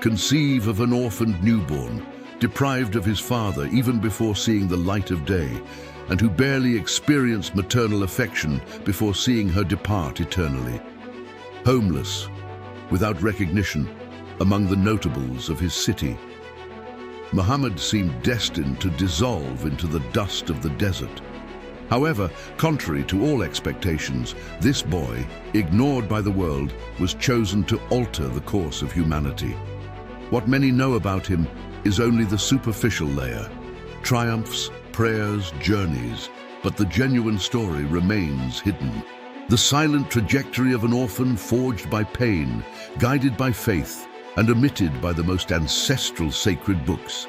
Conceive of an orphaned newborn, deprived of his father even before seeing the light of day, and who barely experienced maternal affection before seeing her depart eternally. Homeless, without recognition, among the notables of his city. Muhammad seemed destined to dissolve into the dust of the desert. However, contrary to all expectations, this boy, ignored by the world, was chosen to alter the course of humanity. What many know about him is only the superficial layer: triumphs, prayers, journeys, but the genuine story remains hidden. The silent trajectory of an orphan forged by pain, guided by faith, and omitted by the most ancestral sacred books.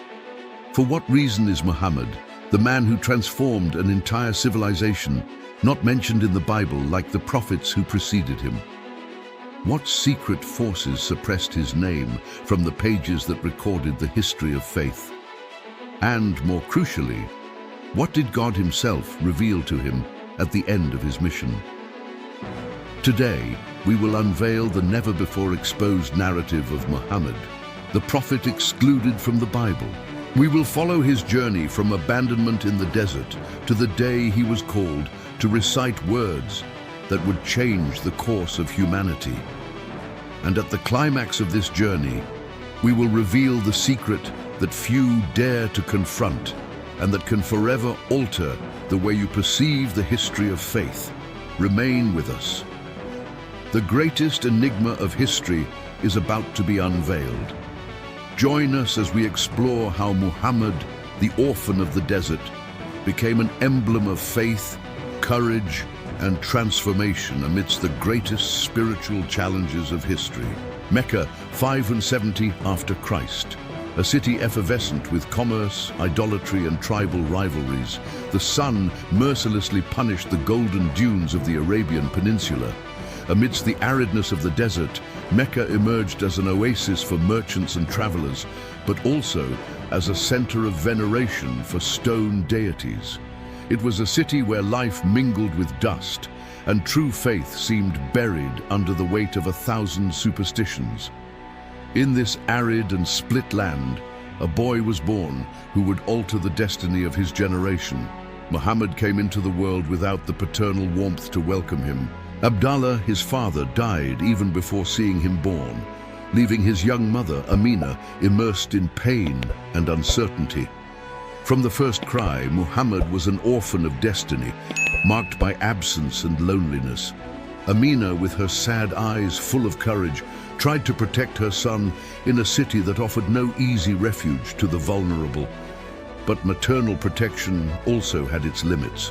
For what reason is Muhammad, the man who transformed an entire civilization, not mentioned in the Bible like the prophets who preceded him? What secret forces suppressed his name from the pages that recorded the history of faith? And, more crucially, what did God himself reveal to him at the end of his mission? Today, we will unveil the never-before-exposed narrative of Muhammad, the prophet excluded from the Bible. We will follow his journey from abandonment in the desert to the day he was called to recite words that would change the course of humanity. And at the climax of this journey, we will reveal the secret that few dare to confront and that can forever alter the way you perceive the history of faith. Remain with us. The greatest enigma of history is about to be unveiled. Join us as we explore how Muhammad, the orphan of the desert, became an emblem of faith, courage, and transformation amidst the greatest spiritual challenges of history. Mecca, 570 after Christ. A city effervescent with commerce, idolatry, and tribal rivalries, the sun mercilessly punished the golden dunes of the Arabian Peninsula. Amidst the aridness of the desert, Mecca emerged as an oasis for merchants and travelers, but also as a center of veneration for stone deities. It was a city where life mingled with dust, and true faith seemed buried under the weight of 1,000 superstitions. In this arid and split land, a boy was born who would alter the destiny of his generation. Muhammad came into the world without the paternal warmth to welcome him. Abdallah, his father, died even before seeing him born, leaving his young mother, Amina, immersed in pain and uncertainty. From the first cry, Muhammad was an orphan of destiny, marked by absence and loneliness. Amina, with her sad eyes full of courage, tried to protect her son in a city that offered no easy refuge to the vulnerable. But maternal protection also had its limits.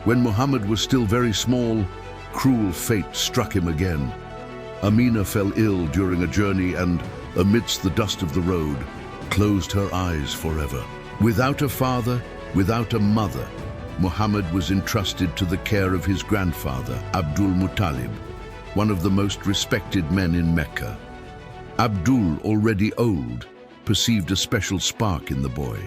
When Muhammad was still very small, cruel fate struck him again. Amina fell ill during a journey and, amidst the dust of the road, closed her eyes forever. Without a father, without a mother, Muhammad was entrusted to the care of his grandfather, Abdul Muttalib, one of the most respected men in Mecca. Abdul, already old, perceived a special spark in the boy.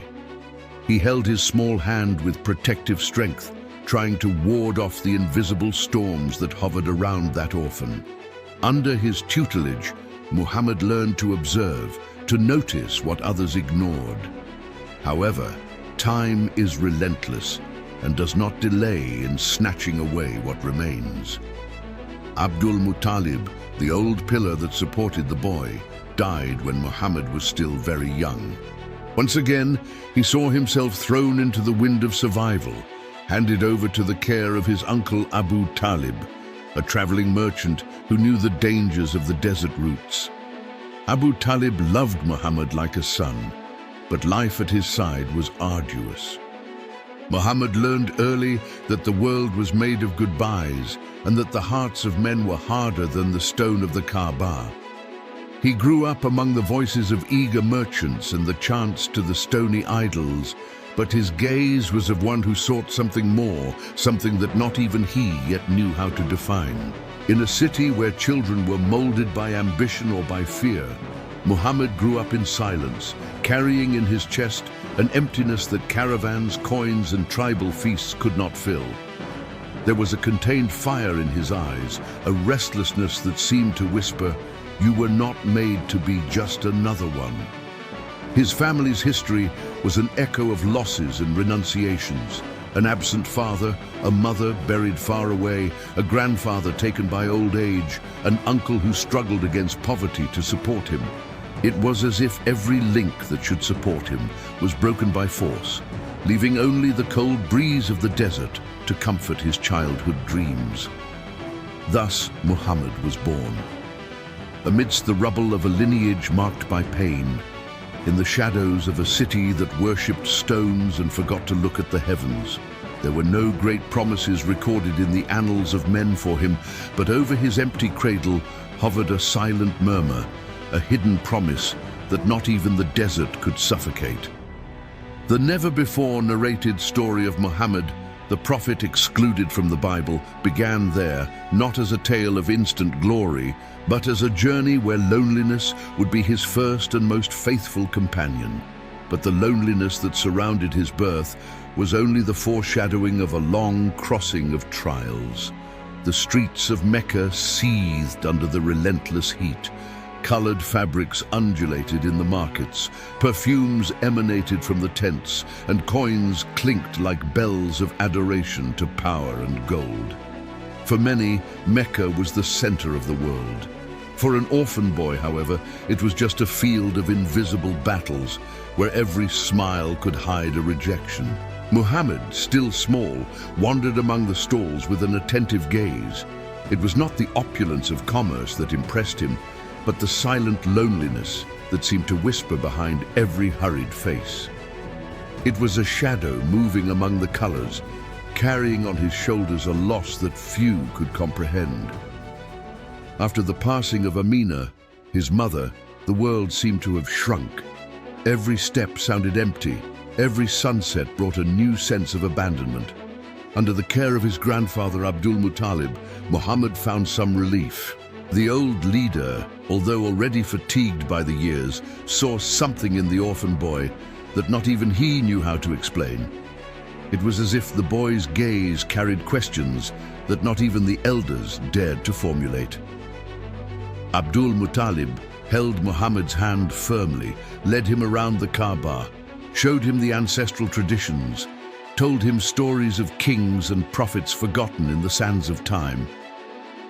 He held his small hand with protective strength, trying to ward off the invisible storms that hovered around that orphan. Under his tutelage, Muhammad learned to observe, to notice what others ignored. However, time is relentless and does not delay in snatching away what remains. Abdul Muttalib, the old pillar that supported the boy, died when Muhammad was still very young. Once again, he saw himself thrown into the wind of survival, handed over to the care of his uncle Abu Talib, a traveling merchant who knew the dangers of the desert routes. Abu Talib loved Muhammad like a son, but life at his side was arduous. Muhammad learned early that the world was made of goodbyes and that the hearts of men were harder than the stone of the Kaaba. He grew up among the voices of eager merchants and the chants to the stony idols, but his gaze was of one who sought something more, something that not even he yet knew how to define. In a city where children were molded by ambition or by fear, Muhammad grew up in silence, carrying in his chest an emptiness that caravans, coins, and tribal feasts could not fill. There was a contained fire in his eyes, a restlessness that seemed to whisper, "You were not made to be just another one." His family's history was an echo of losses and renunciations. An absent father, a mother buried far away, a grandfather taken by old age, an uncle who struggled against poverty to support him. It was as if every link that should support him was broken by force, leaving only the cold breeze of the desert to comfort his childhood dreams. Thus, Muhammad was born. Amidst the rubble of a lineage marked by pain, in the shadows of a city that worshipped stones and forgot to look at the heavens. There were no great promises recorded in the annals of men for him, but over his empty cradle hovered a silent murmur, a hidden promise that not even the desert could suffocate. The never-before narrated story of Muhammad, the prophet excluded from the Bible, began there, not as a tale of instant glory, but as a journey where loneliness would be his first and most faithful companion. But the loneliness that surrounded his birth was only the foreshadowing of a long crossing of trials. The streets of Mecca seethed under the relentless heat. Colored fabrics undulated in the markets, perfumes emanated from the tents, and coins clinked like bells of adoration to power and gold. For many, Mecca was the center of the world. For an orphan boy, however, it was just a field of invisible battles, where every smile could hide a rejection. Muhammad, still small, wandered among the stalls with an attentive gaze. It was not the opulence of commerce that impressed him, but the silent loneliness that seemed to whisper behind every hurried face. It was a shadow moving among the colors, carrying on his shoulders a loss that few could comprehend. After the passing of Amina, his mother, the world seemed to have shrunk. Every step sounded empty. Every sunset brought a new sense of abandonment. Under the care of his grandfather Abdul Muttalib, Muhammad found some relief. The old leader, although already fatigued by the years, saw something in the orphan boy that not even he knew how to explain. It was as if the boy's gaze carried questions that not even the elders dared to formulate. Abdul Muttalib held Muhammad's hand firmly, led him around the Kaaba, showed him the ancestral traditions, told him stories of kings and prophets forgotten in the sands of time.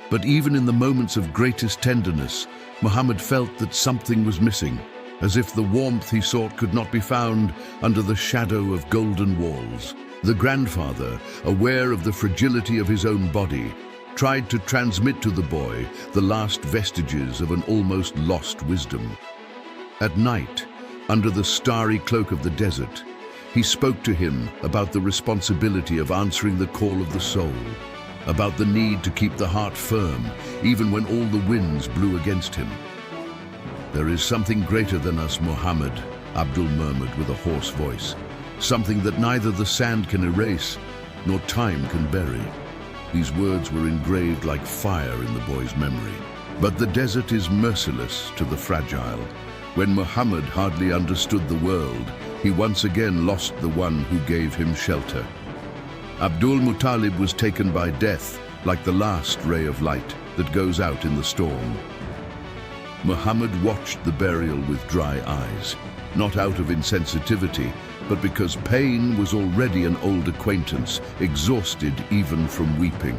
But even in the moments of greatest tenderness, Muhammad felt that something was missing, as if the warmth he sought could not be found under the shadow of golden walls. The grandfather, aware of the fragility of his own body, tried to transmit to the boy the last vestiges of an almost lost wisdom. At night, under the starry cloak of the desert, he spoke to him about the responsibility of answering the call of the soul, about the need to keep the heart firm, even when all the winds blew against him. "There is something greater than us, Muhammad," Abdul murmured with a hoarse voice. "Something that neither the sand can erase, nor time can bury." These words were engraved like fire in the boy's memory. But the desert is merciless to the fragile. When Muhammad hardly understood the world, he once again lost the one who gave him shelter. Abdul Muttalib was taken by death, like the last ray of light that goes out in the storm. Muhammad watched the burial with dry eyes, not out of insensitivity, but because pain was already an old acquaintance, exhausted even from weeping.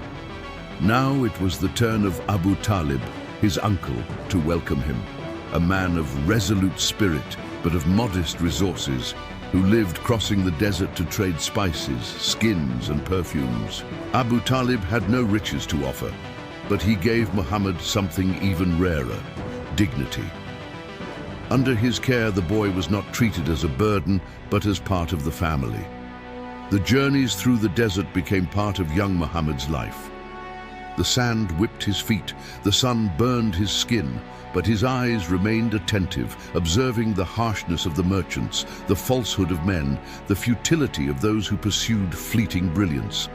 Now it was the turn of Abu Talib, his uncle, to welcome him, a man of resolute spirit, but of modest resources, who lived crossing the desert to trade spices, skins, and perfumes. Abu Talib had no riches to offer, but he gave Muhammad something even rarer: dignity. Under his care, the boy was not treated as a burden, but as part of the family. The journeys through the desert became part of young Muhammad's life. The sand whipped his feet, the sun burned his skin, but his eyes remained attentive, observing the harshness of the merchants, the falsehood of men, the futility of those who pursued fleeting brilliance.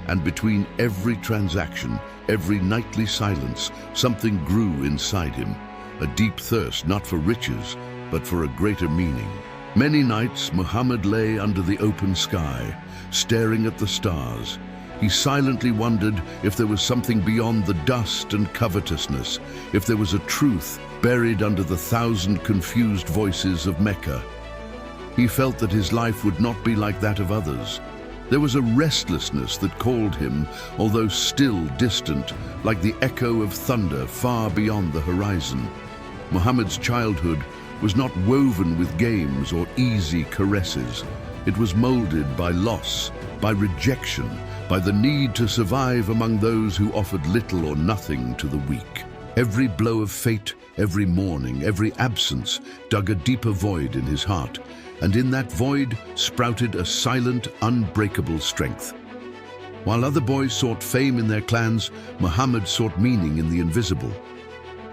And between every transaction, every nightly silence, something grew inside him, a deep thirst not for riches, but for a greater meaning. Many nights Muhammad lay under the open sky, staring at the stars. He silently wondered if there was something beyond the dust and covetousness, if there was a truth buried under the thousand confused voices of Mecca. He felt that his life would not be like that of others. There was a restlessness that called him, although still distant, like the echo of thunder far beyond the horizon. Muhammad's childhood was not woven with games or easy caresses. It was molded by loss, by rejection, by the need to survive among those who offered little or nothing to the weak. Every blow of fate, every mourning, every absence dug a deeper void in his heart, and in that void sprouted a silent, unbreakable strength. While other boys sought fame in their clans, Muhammad sought meaning in the invisible.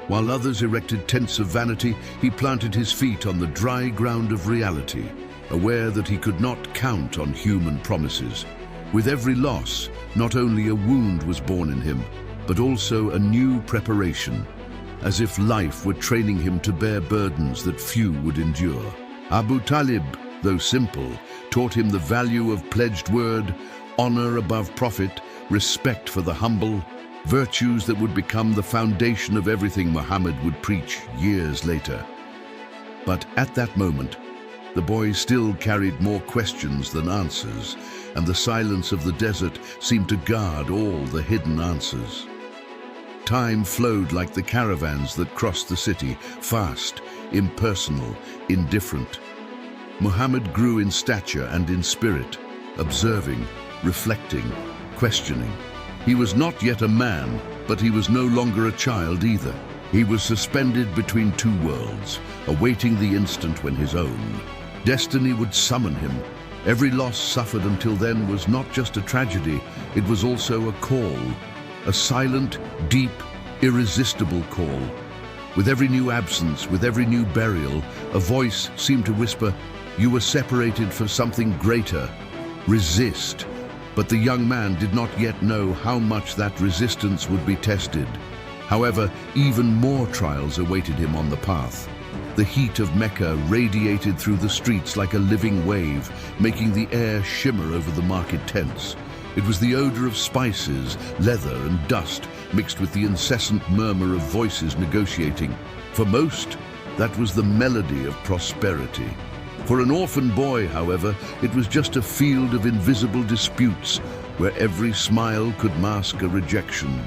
While others erected tents of vanity, he planted his feet on the dry ground of reality, aware that he could not count on human promises. With every loss, not only a wound was born in him, but also a new preparation, as if life were training him to bear burdens that few would endure. Abu Talib, though simple, taught him the value of pledged word, honor above profit, respect for the humble, virtues that would become the foundation of everything Muhammad would preach years later. But at that moment, the boy still carried more questions than answers, and the silence of the desert seemed to guard all the hidden answers. Time flowed like the caravans that crossed the city, fast, impersonal, indifferent. Muhammad grew in stature and in spirit, observing, reflecting, questioning. He was not yet a man, but he was no longer a child either. He was suspended between two worlds, awaiting the instant when his own destiny would summon him. Every loss suffered until then was not just a tragedy, it was also a call, a silent, deep, irresistible call. With every new absence, with every new burial, a voice seemed to whisper, "You were separated for something greater. Resist." But the young man did not yet know how much that resistance would be tested. However, even more trials awaited him on the path. The heat of Mecca radiated through the streets like a living wave, making the air shimmer over the market tents. It was the odor of spices, leather, and dust, mixed with the incessant murmur of voices negotiating. For most, that was the melody of prosperity. For an orphan boy, however, it was just a field of invisible disputes, where every smile could mask a rejection.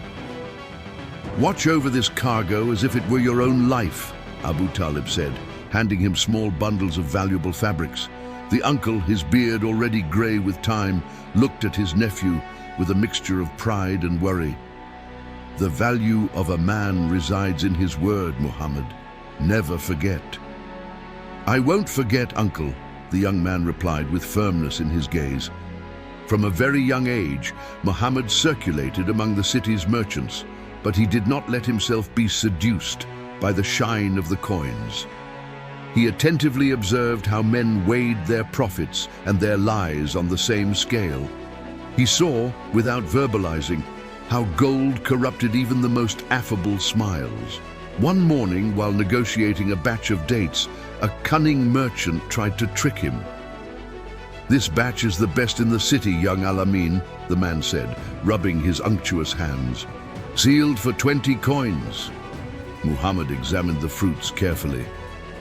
"Watch over this cargo as if it were your own life," Abu Talib said, handing him small bundles of valuable fabrics. The uncle, his beard already grey with time, looked at his nephew with a mixture of pride and worry. "The value of a man resides in his word, Muhammad. Never forget." "I won't forget, uncle," the young man replied with firmness in his gaze. From a very young age, Muhammad circulated among the city's merchants, but he did not let himself be seduced by the shine of the coins. He attentively observed how men weighed their profits and their lies on the same scale. He saw, without verbalizing, how gold corrupted even the most affable smiles. One morning, while negotiating a batch of dates, a cunning merchant tried to trick him. "This batch is the best in the city, young Al-Amin," the man said, rubbing his unctuous hands. "Sealed for 20 coins. Muhammad examined the fruits carefully.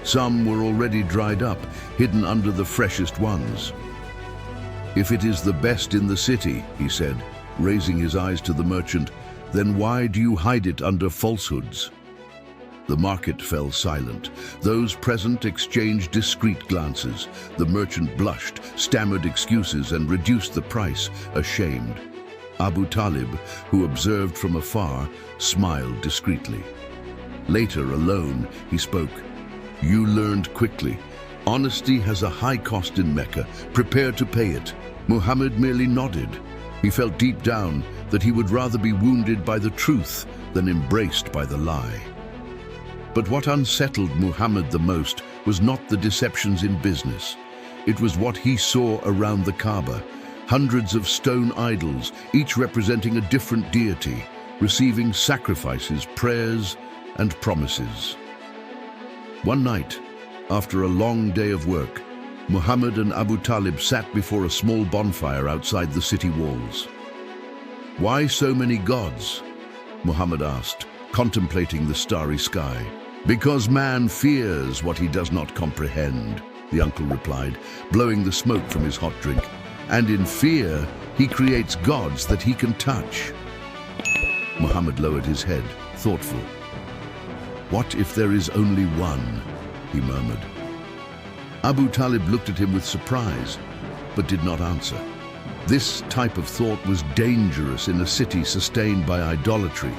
Some were already dried up, hidden under the freshest ones. "If it is the best in the city," he said, raising his eyes to the merchant, "then why do you hide it under falsehoods?" The market fell silent. Those present exchanged discreet glances. The merchant blushed, stammered excuses, and reduced the price, ashamed. Abu Talib, who observed from afar, smiled discreetly. Later, alone, he spoke. "You learned quickly. Honesty has a high cost in Mecca. Prepare to pay it." Muhammad merely nodded. He felt deep down that he would rather be wounded by the truth than embraced by the lie. But what unsettled Muhammad the most was not the deceptions in business. It was what he saw around the Kaaba. Hundreds of stone idols, each representing a different deity, receiving sacrifices, prayers, and promises. One night, after a long day of work, Muhammad and Abu Talib sat before a small bonfire outside the city walls. "Why so many gods?" Muhammad asked, contemplating the starry sky. "Because man fears what he does not comprehend," the uncle replied, blowing the smoke from his hot drink. "And in fear, he creates gods that he can touch." Muhammad lowered his head, thoughtful. "What if there is only one?" he murmured. Abu Talib looked at him with surprise, but did not answer. This type of thought was dangerous in a city sustained by idolatry.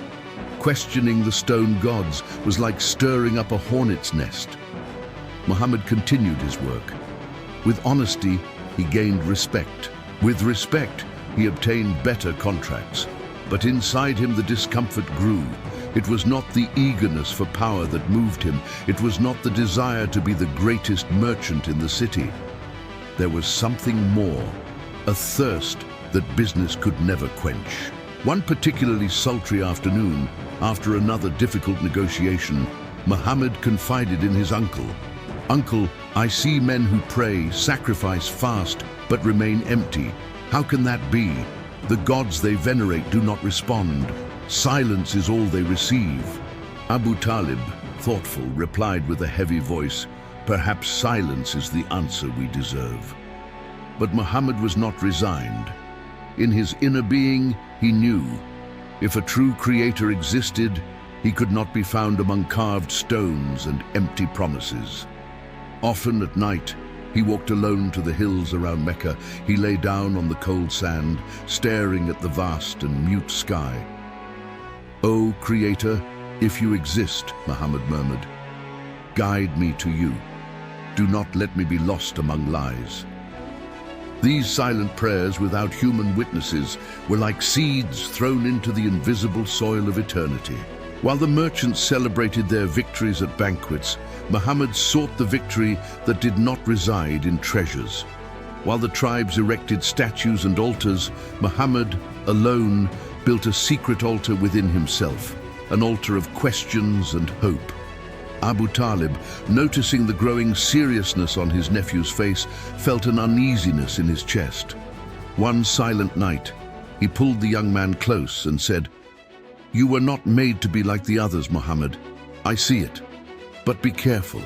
Questioning the stone gods was like stirring up a hornet's nest. Muhammad continued his work. With honesty, he gained respect. With respect, he obtained better contracts. But inside him the discomfort grew. It was not the eagerness for power that moved him. It was not the desire to be the greatest merchant in the city. There was something more, a thirst that business could never quench. One particularly sultry afternoon, after another difficult negotiation, Muhammad confided in his uncle. "Uncle, I see men who pray, sacrifice, fast, but remain empty. How can that be? The gods they venerate do not respond. Silence is all they receive." Abu Talib, thoughtful, replied with a heavy voice, "Perhaps silence is the answer we deserve." But Muhammad was not resigned. In his inner being, he knew, if a true creator existed, he could not be found among carved stones and empty promises. Often at night, he walked alone to the hills around Mecca. He lay down on the cold sand, staring at the vast and mute sky. "O Creator, if you exist," Muhammad murmured, "guide me to you. Do not let me be lost among lies." These silent prayers without human witnesses were like seeds thrown into the invisible soil of eternity. While the merchants celebrated their victories at banquets, Muhammad sought the victory that did not reside in treasures. While the tribes erected statues and altars, Muhammad, alone, built a secret altar within himself, an altar of questions and hope. Abu Talib, noticing the growing seriousness on his nephew's face, felt an uneasiness in his chest. One silent night, he pulled the young man close and said, "You were not made to be like the others, Muhammad. I see it. But be careful.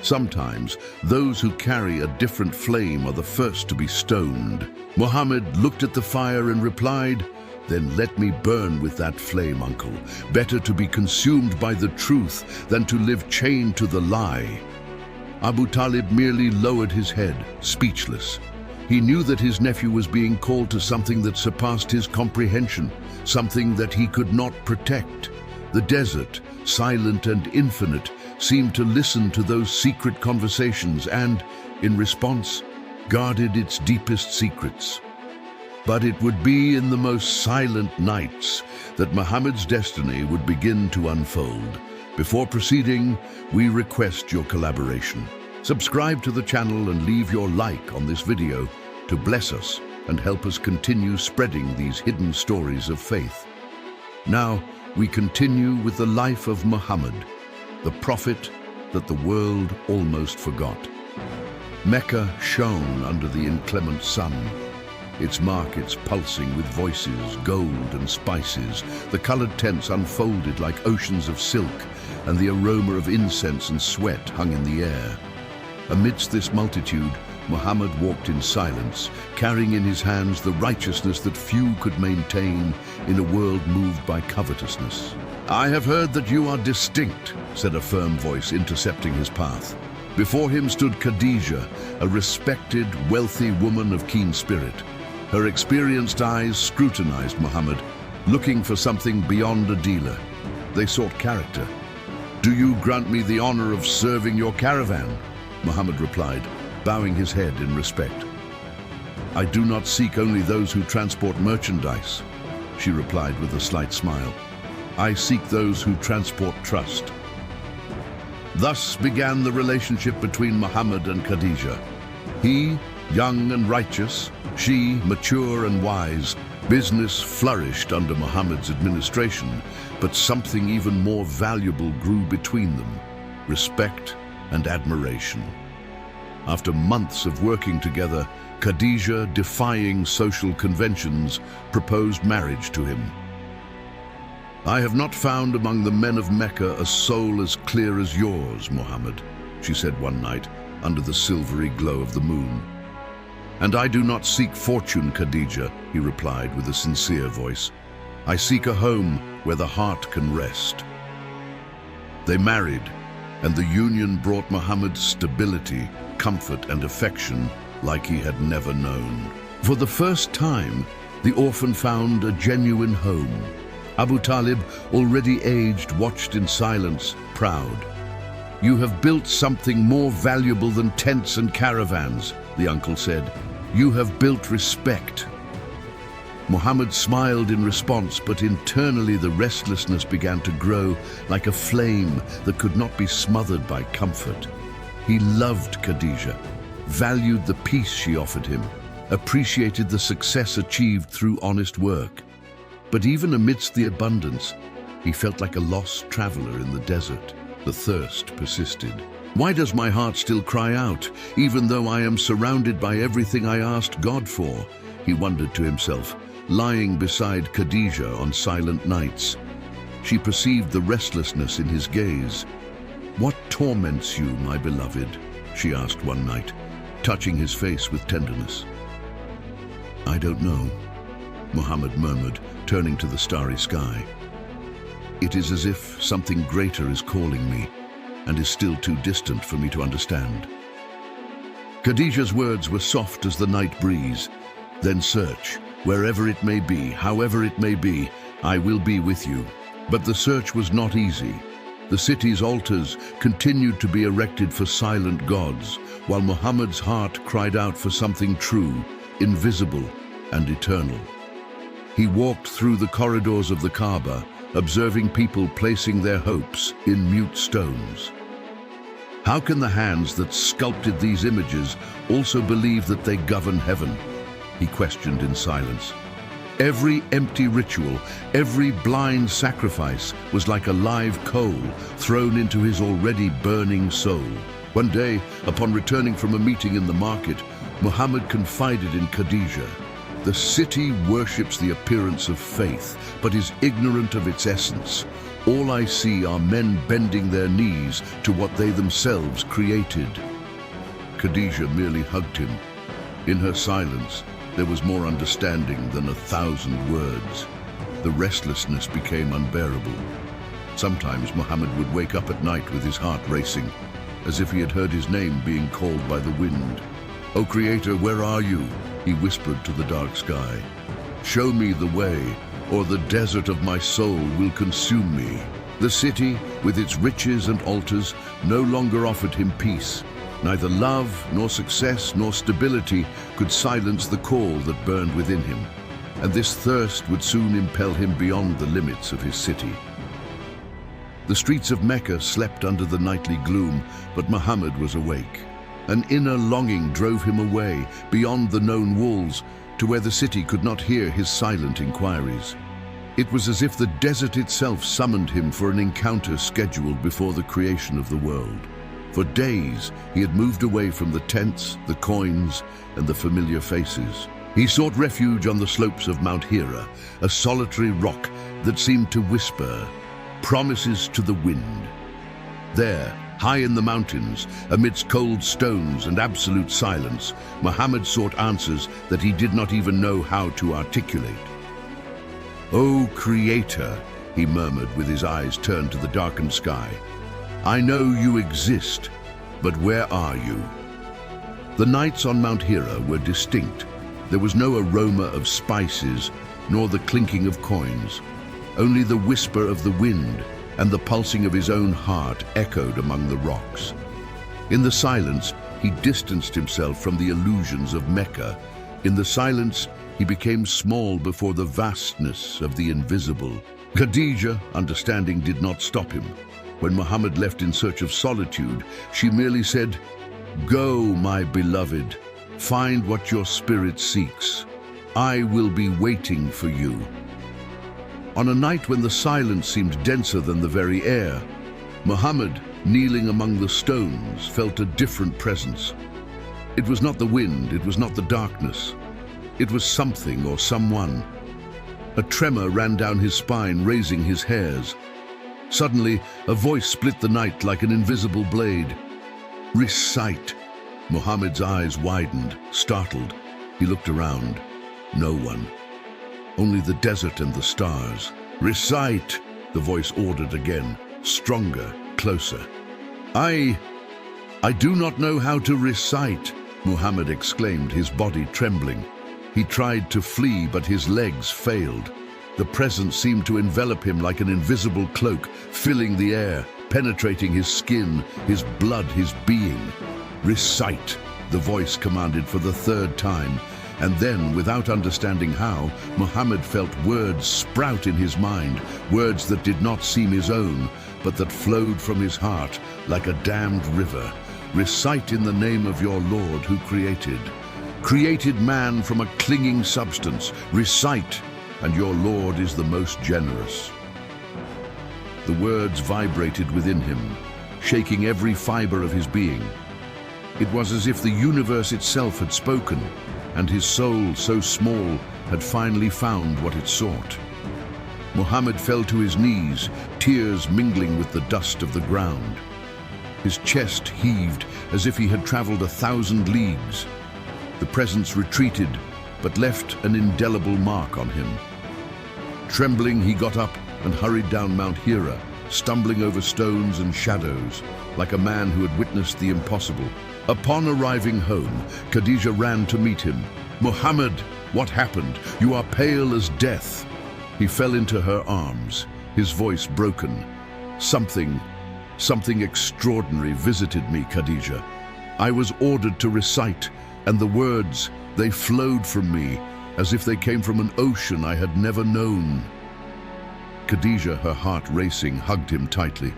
Sometimes those who carry a different flame are the first to be stoned." Muhammad looked at the fire and replied, "Then let me burn with that flame, uncle. Better to be consumed by the truth than to live chained to the lie." Abu Talib merely lowered his head, speechless. He knew that his nephew was being called to something that surpassed his comprehension, something that he could not protect. The desert, silent and infinite, seemed to listen to those secret conversations and, in response, guarded its deepest secrets. But it would be in the most silent nights that Muhammad's destiny would begin to unfold. Before proceeding, we request your collaboration. Subscribe to the channel and leave your like on this video to bless us and help us continue spreading these hidden stories of faith. Now, we continue with the life of Muhammad, the prophet that the world almost forgot. Mecca shone under the inclement sun, its markets pulsing with voices, gold and spices. The colored tents unfolded like oceans of silk, and the aroma of incense and sweat hung in the air. Amidst this multitude, Muhammad walked in silence, carrying in his hands the righteousness that few could maintain in a world moved by covetousness. "I have heard that you are distinct," said a firm voice intercepting his path. Before him stood Khadijah, a respected, wealthy woman of keen spirit. Her experienced eyes scrutinized Muhammad, looking for something beyond a dealer. They sought character. "Do you grant me the honor of serving your caravan?" Muhammad replied, bowing his head in respect. "I do not seek only those who transport merchandise," she replied with a slight smile. "I seek those who transport trust." Thus began the relationship between Muhammad and Khadijah. He, young and righteous, she, mature and wise. Business flourished under Muhammad's administration, but something even more valuable grew between them: respect and admiration. After months of working together, Khadijah, defying social conventions, proposed marriage to him. "I have not found among the men of Mecca a soul as clear as yours, Muhammad," she said one night under the silvery glow of the moon. "And I do not seek fortune, Khadija," he replied with a sincere voice. "I seek a home where the heart can rest." They married, and the union brought Muhammad stability, comfort, and affection like he had never known. For the first time, the orphan found a genuine home. Abu Talib, already aged, watched in silence, proud. "You have built something more valuable than tents and caravans," the uncle said. "You have built respect." Muhammad smiled in response, but internally the restlessness began to grow like a flame that could not be smothered by comfort. He loved Khadija, valued the peace she offered him, appreciated the success achieved through honest work. But even amidst the abundance, he felt like a lost traveler in the desert. The thirst persisted. "Why does my heart still cry out, even though I am surrounded by everything I asked God for?" he wondered to himself, lying beside Khadija on silent nights. She perceived the restlessness in his gaze. "What torments you, my beloved?" she asked one night, touching his face with tenderness. "I don't know," Muhammad murmured, turning to the starry sky. "It is as if something greater is calling me and is still too distant for me to understand." Khadija's words were soft as the night breeze. "Then search, wherever it may be, however it may be, I will be with you." But the search was not easy. The city's altars continued to be erected for silent gods, while Muhammad's heart cried out for something true, invisible, and eternal. He walked through the corridors of the Kaaba, observing people placing their hopes in mute stones. How can the hands that sculpted these images also believe that they govern heaven? He questioned in silence. Every empty ritual, every blind sacrifice was like a live coal thrown into his already burning soul. One day, upon returning from a meeting in the market, Muhammad confided in Khadija. "The city worships the appearance of faith, but is ignorant of its essence. All I see are men bending their knees to what they themselves created." Khadija merely hugged him. In her silence, there was more understanding than 1,000 words. The restlessness became unbearable. Sometimes Muhammad would wake up at night with his heart racing, as if he had heard his name being called by the wind. "O Creator, where are you?" he whispered to the dark sky. "Show me the way, or the desert of my soul will consume me." The city, with its riches and altars, no longer offered him peace. Neither love, nor success, nor stability could silence the call that burned within him, and this thirst would soon impel him beyond the limits of his city. The streets of Mecca slept under the nightly gloom, but Muhammad was awake. An inner longing drove him away, beyond the known walls, to where the city could not hear his silent inquiries. It was as if the desert itself summoned him for an encounter scheduled before the creation of the world. For days, he had moved away from the tents, the coins, and the familiar faces. He sought refuge on the slopes of Mount Hira, a solitary rock that seemed to whisper promises to the wind. There, high in the mountains, amidst cold stones and absolute silence, Muhammad sought answers that he did not even know how to articulate. "O Creator," he murmured with his eyes turned to the darkened sky, "I know you exist, but where are you?" The nights on Mount Hira were distinct. There was no aroma of spices, nor the clinking of coins. Only the whisper of the wind and the pulsing of his own heart echoed among the rocks. In the silence, he distanced himself from the illusions of Mecca. In the silence, he became small before the vastness of the invisible. Khadija, understanding, did not stop him. When Muhammad left in search of solitude, she merely said, "Go, my beloved, find what your spirit seeks. I will be waiting for you." On a night when the silence seemed denser than the very air, Muhammad, kneeling among the stones, felt a different presence. It was not the wind, it was not the darkness. It was something or someone. A tremor ran down his spine, raising his hairs. Suddenly, a voice split the night like an invisible blade. "Recite." Muhammad's eyes widened, startled. He looked around. No one. Only the desert and the stars. "Recite," the voice ordered again, stronger, closer. I do not know how to recite," Muhammad exclaimed, his body trembling. He tried to flee, but his legs failed. The presence seemed to envelop him like an invisible cloak, filling the air, penetrating his skin, his blood, his being. "Recite," the voice commanded for the third time, and then, without understanding how, Muhammad felt words sprout in his mind, words that did not seem his own, but that flowed from his heart like a dammed river. "Recite in the name of your Lord who created man from a clinging substance. Recite, and your Lord is the most generous." The words vibrated within him, shaking every fiber of his being. It was as if the universe itself had spoken, and his soul, so small, had finally found what it sought. Muhammad fell to his knees, tears mingling with the dust of the ground. His chest heaved as if he had traveled 1,000 leagues. The presence retreated, but left an indelible mark on him. Trembling, he got up and hurried down Mount Hira, stumbling over stones and shadows, like a man who had witnessed the impossible. Upon arriving home, Khadija ran to meet him. "Muhammad, what happened? You are pale as death." He fell into her arms, his voice broken. Something extraordinary visited me, Khadija. I was ordered to recite, and the words, they flowed from me, as if they came from an ocean I had never known. Khadija, her heart racing, hugged him tightly.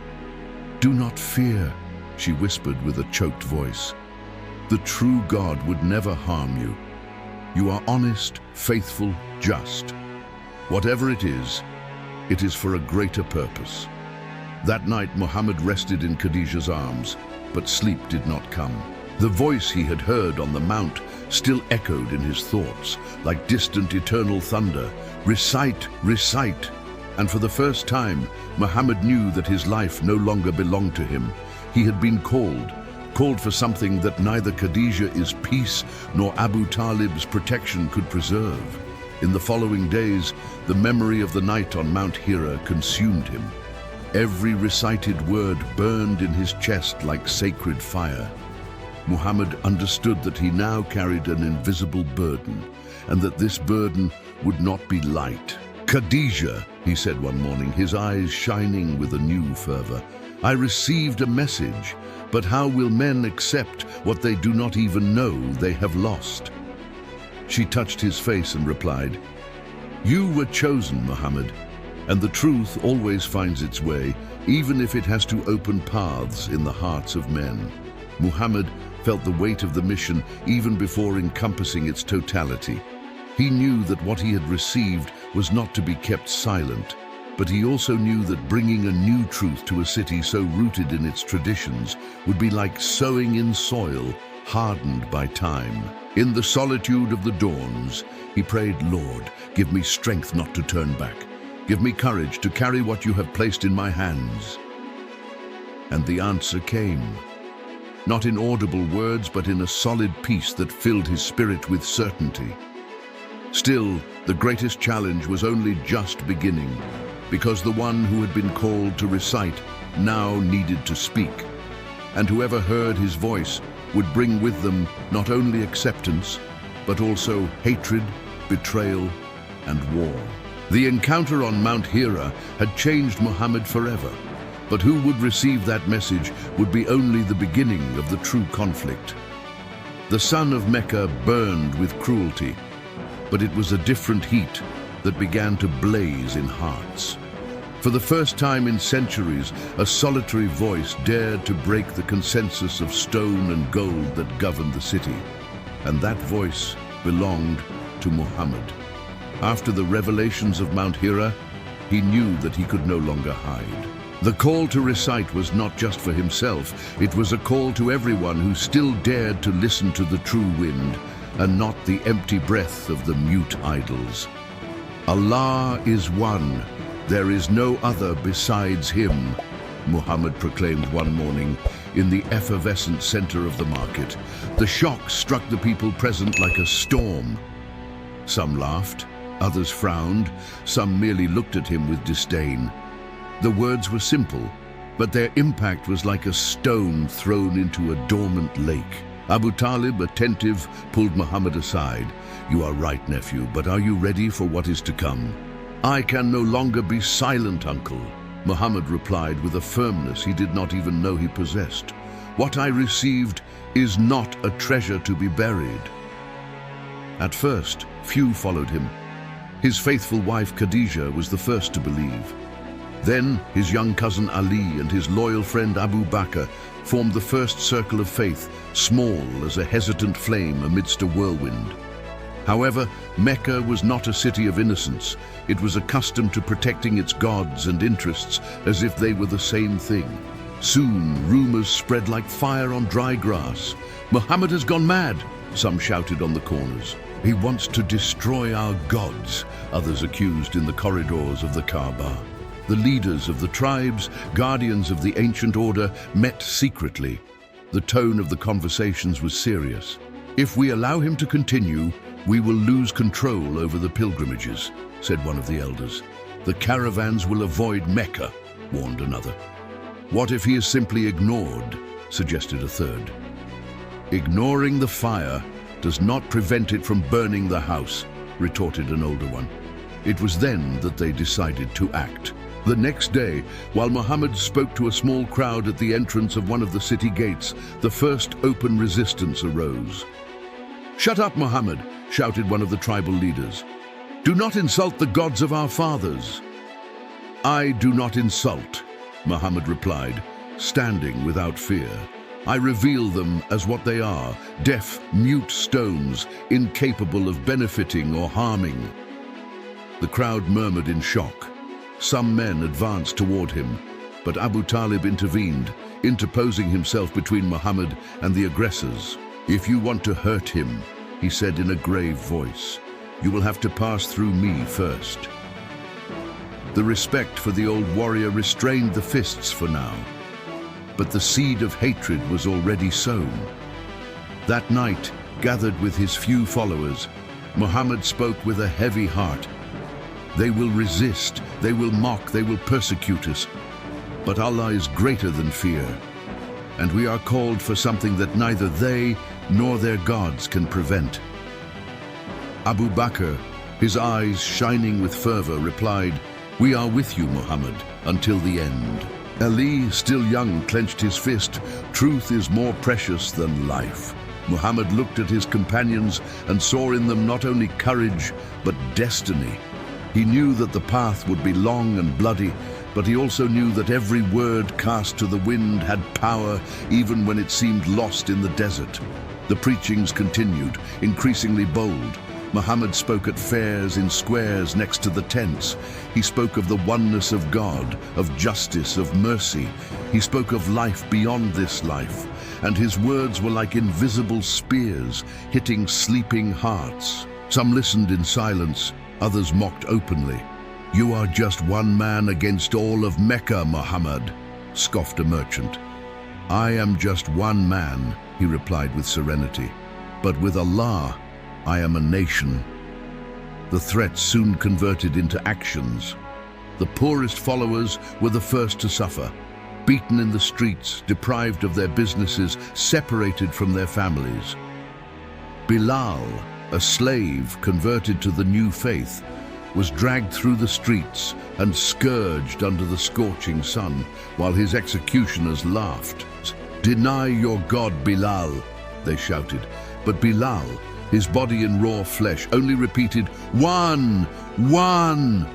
"Do not fear," she whispered with a choked voice. "The true God would never harm you. You are honest, faithful, just. Whatever it is for a greater purpose." That night, Muhammad rested in Khadija's arms, but sleep did not come. The voice he had heard on the mount still echoed in his thoughts, like distant eternal thunder. "Recite, recite." And for the first time, Muhammad knew that his life no longer belonged to him. He had been called for something that neither Khadija's peace nor Abu Talib's protection could preserve. In the following days, the memory of the night on Mount Hira consumed him. Every recited word burned in his chest like sacred fire. Muhammad understood that he now carried an invisible burden, and that this burden would not be light. "Khadija," he said one morning, his eyes shining with a new fervor, "I received a message, but how will men accept what they do not even know they have lost?" She touched his face and replied, "You were chosen, Muhammad, and the truth always finds its way, even if it has to open paths in the hearts of men." Muhammad felt the weight of the mission even before encompassing its totality. He knew that what he had received was not to be kept silent, but he also knew that bringing a new truth to a city so rooted in its traditions would be like sowing in soil hardened by time. In the solitude of the dawns, he prayed, "Lord, give me strength not to turn back. Give me courage to carry what you have placed in my hands." And the answer came. Not in audible words, but in a solid peace that filled his spirit with certainty. Still, the greatest challenge was only just beginning, because the one who had been called to recite now needed to speak. And whoever heard his voice would bring with them not only acceptance, but also hatred, betrayal, and war. The encounter on Mount Hira had changed Muhammad forever, but who would receive that message would be only the beginning of the true conflict. The sun of Mecca burned with cruelty, but it was a different heat that began to blaze in hearts. For the first time in centuries, a solitary voice dared to break the consensus of stone and gold that governed the city, and that voice belonged to Muhammad. After the revelations of Mount Hira, he knew that he could no longer hide. The call to recite was not just for himself, it was a call to everyone who still dared to listen to the true wind, and not the empty breath of the mute idols. Allah is one. There is no other besides him, Muhammad proclaimed one morning in the effervescent center of the market. The shock struck the people present like a storm. Some laughed, others frowned, some merely looked at him with disdain. The words were simple, but their impact was like a stone thrown into a dormant lake. Abu Talib, attentive, pulled Muhammad aside. "You are right, nephew, but are you ready for what is to come?" "I can no longer be silent, uncle," Muhammad replied with a firmness he did not even know he possessed. "What I received is not a treasure to be buried." At first, few followed him. His faithful wife Khadijah was the first to believe. Then his young cousin Ali and his loyal friend Abu Bakr formed the first circle of faith, small as a hesitant flame amidst a whirlwind. However, Mecca was not a city of innocence. It was accustomed to protecting its gods and interests as if they were the same thing. Soon, rumors spread like fire on dry grass. "Muhammad has gone mad," some shouted on the corners. "He wants to destroy our gods," others accused in the corridors of the Kaaba. The leaders of the tribes, guardians of the ancient order, met secretly. The tone of the conversations was serious. "If we allow him to continue, we will lose control over the pilgrimages," said one of the elders. "The caravans will avoid Mecca," warned another. "What if he is simply ignored?" suggested a third. "Ignoring the fire does not prevent it from burning the house," retorted an older one. It was then that they decided to act. The next day, while Muhammad spoke to a small crowd at the entrance of one of the city gates, the first open resistance arose. "Shut up, Muhammad," shouted one of the tribal leaders. "Do not insult the gods of our fathers." "I do not insult," Muhammad replied, standing without fear. "I reveal them as what they are, deaf, mute stones, incapable of benefiting or harming." The crowd murmured in shock. Some men advanced toward him, but Abu Talib intervened, interposing himself between Muhammad and the aggressors. "If you want to hurt him," he said in a grave voice, "you will have to pass through me first." The respect for the old warrior restrained the fists for now, but the seed of hatred was already sown. That night, gathered with his few followers, Muhammad spoke with a heavy heart. "They will resist, they will mock, they will persecute us. But Allah is greater than fear, and we are called for something that neither they nor their gods can prevent." Abu Bakr, his eyes shining with fervor, replied, "We are with you, Muhammad, until the end." Ali, still young, clenched his fist. "Truth is more precious than life." Muhammad looked at his companions and saw in them not only courage, but destiny. He knew that the path would be long and bloody, but he also knew that every word cast to the wind had power, even when it seemed lost in the desert. The preachings continued, increasingly bold. Muhammad spoke at fairs, in squares next to the tents. He spoke of the oneness of God, of justice, of mercy. He spoke of life beyond this life, and his words were like invisible spears, hitting sleeping hearts. Some listened in silence, others mocked openly. "You are just one man against all of Mecca, Muhammad," scoffed a merchant. "I am just one man," he replied with serenity. "But with Allah, I am a nation." The threats soon converted into actions. The poorest followers were the first to suffer. Beaten in the streets, deprived of their businesses, separated from their families. Bilal, a slave converted to the new faith, was dragged through the streets and scourged under the scorching sun, while his executioners laughed. "Deny your God, Bilal," they shouted. But Bilal, his body in raw flesh, only repeated, "One! One!"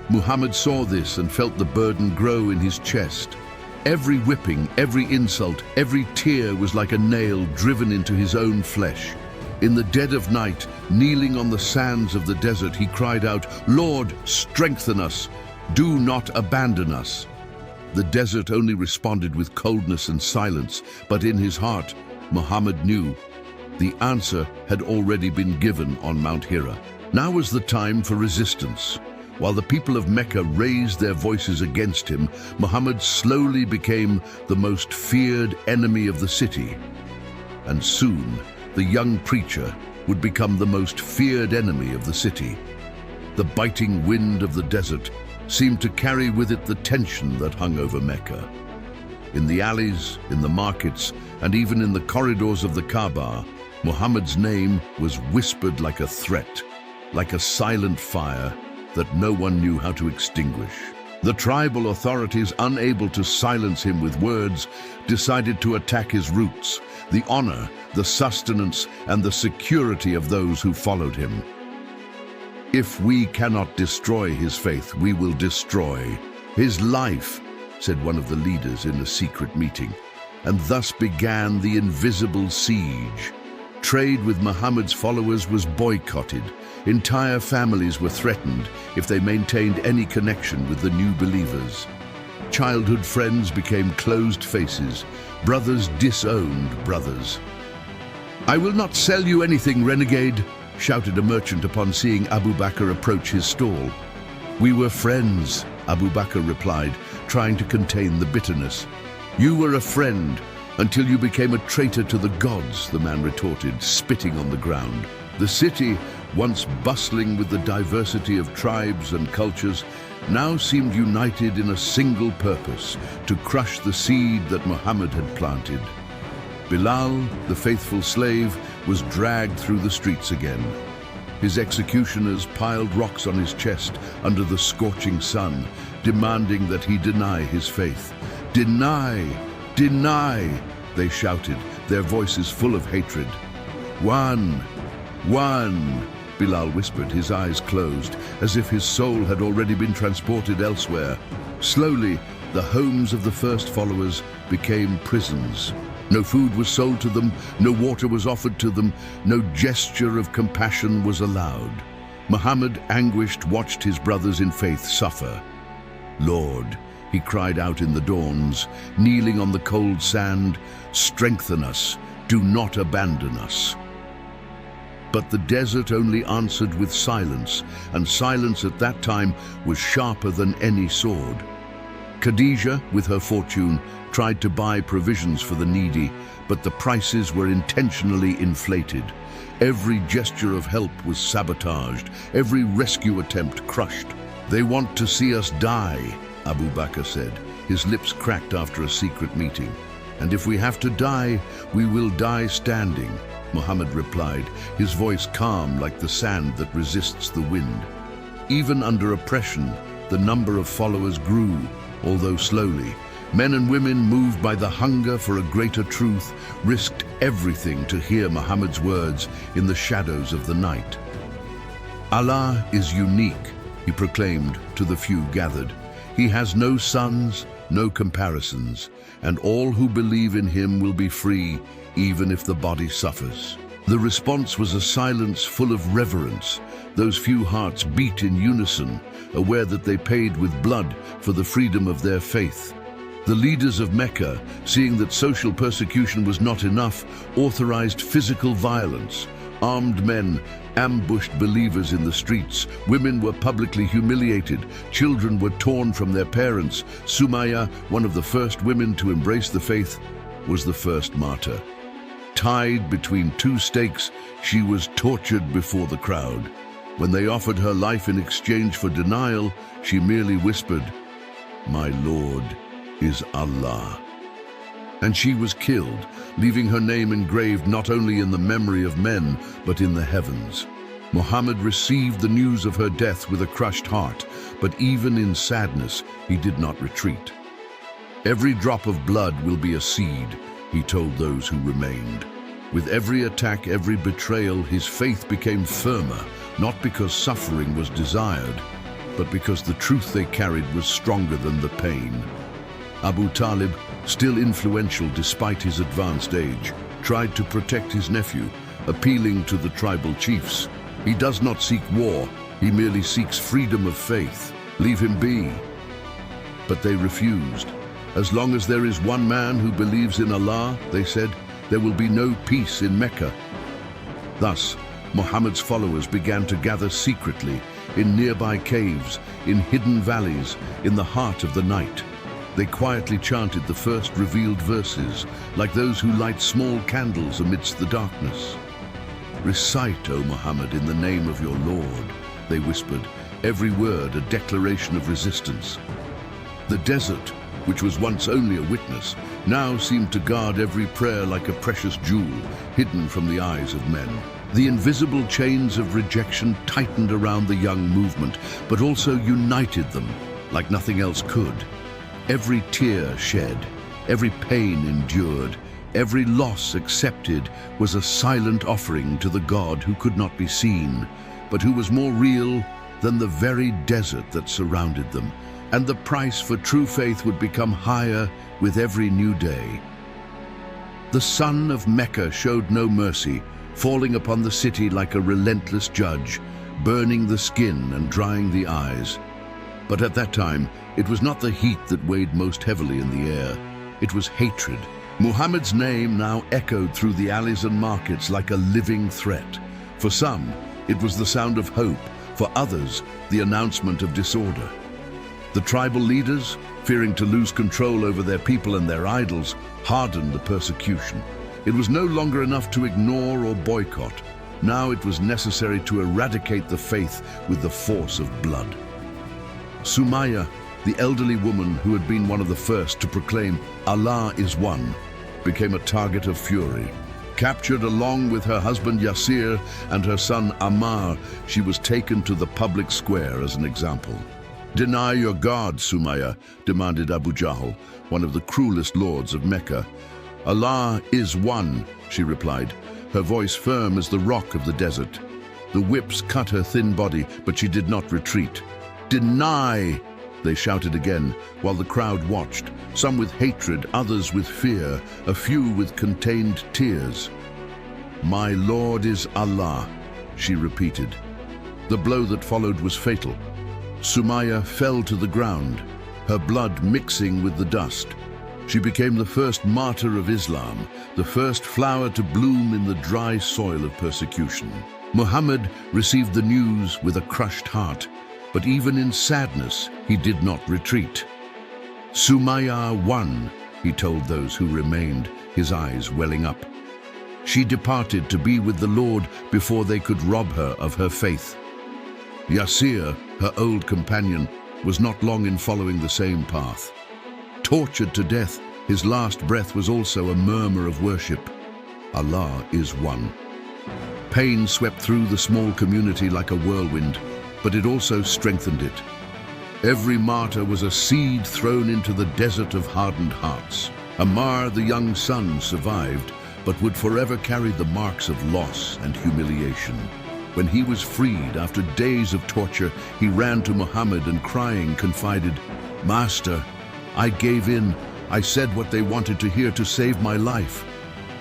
Muhammad saw this and felt the burden grow in his chest. Every whipping, every insult, every tear was like a nail driven into his own flesh. In the dead of night, kneeling on the sands of the desert, he cried out, "Lord, strengthen us! Do not abandon us!" The desert only responded with coldness and silence, but in his heart, Muhammad knew the answer had already been given on Mount Hira. Now was the time for resistance. While the people of Mecca raised their voices against him, Muhammad slowly became the most feared enemy of the city. And soon, the young preacher would become the most feared enemy of the city. The biting wind of the desert seemed to carry with it the tension that hung over Mecca. In the alleys, in the markets, and even in the corridors of the Kaaba, Muhammad's name was whispered like a threat, like a silent fire that no one knew how to extinguish. The tribal authorities, unable to silence him with words, decided to attack his roots, the honor, the sustenance, and the security of those who followed him. "If we cannot destroy his faith, we will destroy his life," said one of the leaders in a secret meeting. And thus began the invisible siege. Trade with Muhammad's followers was boycotted. Entire families were threatened if they maintained any connection with the new believers. Childhood friends became closed faces. Brothers disowned brothers. "I will not sell you anything, renegade," shouted a merchant upon seeing Abu Bakr approach his stall. "We were friends," Abu Bakr replied, trying to contain the bitterness. "You were a friend until you became a traitor to the gods," the man retorted, spitting on the ground. The city, once bustling with the diversity of tribes and cultures, now seemed united in a single purpose: to crush the seed that Muhammad had planted. Bilal, the faithful slave, was dragged through the streets again. His executioners piled rocks on his chest under the scorching sun, demanding that he deny his faith. "Deny! Deny!" they shouted, their voices full of hatred. "One! One!" Bilal whispered, his eyes closed, as if his soul had already been transported elsewhere. Slowly, the homes of the first followers became prisons. No food was sold to them, no water was offered to them, no gesture of compassion was allowed. Muhammad, anguished, watched his brothers in faith suffer. "Lord," he cried out in the dawns, kneeling on the cold sand, "strengthen us, do not abandon us." But the desert only answered with silence, and silence at that time was sharper than any sword. Khadijah, with her fortune, tried to buy provisions for the needy, but the prices were intentionally inflated. Every gesture of help was sabotaged, every rescue attempt crushed. "They want to see us die," Abu Bakr said, his lips cracked after a secret meeting. "And if we have to die, we will die standing," Muhammad replied, his voice calm like the sand that resists the wind. Even under oppression, the number of followers grew, although slowly. Men and women, moved by the hunger for a greater truth, risked everything to hear Muhammad's words in the shadows of the night. "Allah is unique," he proclaimed to the few gathered. "He has no sons, no comparisons, and all who believe in him will be free, even if the body suffers." The response was a silence full of reverence. Those few hearts beat in unison, aware that they paid with blood for the freedom of their faith. The leaders of Mecca, seeing that social persecution was not enough, authorized physical violence. Armed men ambushed believers in the streets. Women were publicly humiliated. Children were torn from their parents. Sumayya, one of the first women to embrace the faith, was the first martyr. Tied between two stakes, she was tortured before the crowd. When they offered her life in exchange for denial, she merely whispered, "My Lord is Allah." And she was killed, leaving her name engraved not only in the memory of men, but in the heavens. Muhammad received the news of her death with a crushed heart, but even in sadness, he did not retreat. "Every drop of blood will be a seed," he told those who remained. With every attack, every betrayal, his faith became firmer, not because suffering was desired, but because the truth they carried was stronger than the pain. Abu Talib, still influential despite his advanced age, tried to protect his nephew, appealing to the tribal chiefs. "He does not seek war, he merely seeks freedom of faith. Leave him be." But they refused. "As long as there is one man who believes in Allah," they said, "there will be no peace in Mecca." Thus, Muhammad's followers began to gather secretly in nearby caves, in hidden valleys, in the heart of the night. They quietly chanted the first revealed verses, like those who light small candles amidst the darkness. "Recite, O Muhammad, in the name of your Lord," they whispered, every word a declaration of resistance. The desert, which was once only a witness, now seemed to guard every prayer like a precious jewel, hidden from the eyes of men. The invisible chains of rejection tightened around the young movement, but also united them like nothing else could. Every tear shed, every pain endured, every loss accepted was a silent offering to the God who could not be seen, but who was more real than the very desert that surrounded them. And the price for true faith would become higher with every new day. The sun of Mecca showed no mercy, falling upon the city like a relentless judge, burning the skin and drying the eyes. But at that time, it was not the heat that weighed most heavily in the air. It was hatred. Muhammad's name now echoed through the alleys and markets like a living threat. For some, it was the sound of hope. For others, the announcement of disorder. The tribal leaders, fearing to lose control over their people and their idols, hardened the persecution. It was no longer enough to ignore or boycott. Now it was necessary to eradicate the faith with the force of blood. Sumayya, the elderly woman who had been one of the first to proclaim Allah is one, became a target of fury. Captured along with her husband Yasir and her son Ammar, she was taken to the public square as an example. "Deny your God, Sumayya," demanded Abu Jahl, one of the cruelest lords of Mecca. "Allah is one," she replied, her voice firm as the rock of the desert. The whips cut her thin body, but she did not retreat. "Deny!" they shouted again, while the crowd watched, some with hatred, others with fear, a few with contained tears. "My Lord is Allah," she repeated. The blow that followed was fatal. Sumayya fell to the ground, her blood mixing with the dust. She became the first martyr of Islam, the first flower to bloom in the dry soil of persecution. Muhammad received the news with a crushed heart, but even in sadness, he did not retreat. "Sumayya won," he told those who remained, his eyes welling up. She departed to be with the Lord before they could rob her of her faith. Yasir, her old companion, was not long in following the same path. Tortured to death, his last breath was also a murmur of worship. Allah is one. Pain swept through the small community like a whirlwind, but it also strengthened it. Every martyr was a seed thrown into the desert of hardened hearts. Ammar, the young son, survived, but would forever carry the marks of loss and humiliation. When he was freed after days of torture, he ran to Muhammad and crying confided, "Master, I gave in. I said what they wanted to hear to save my life."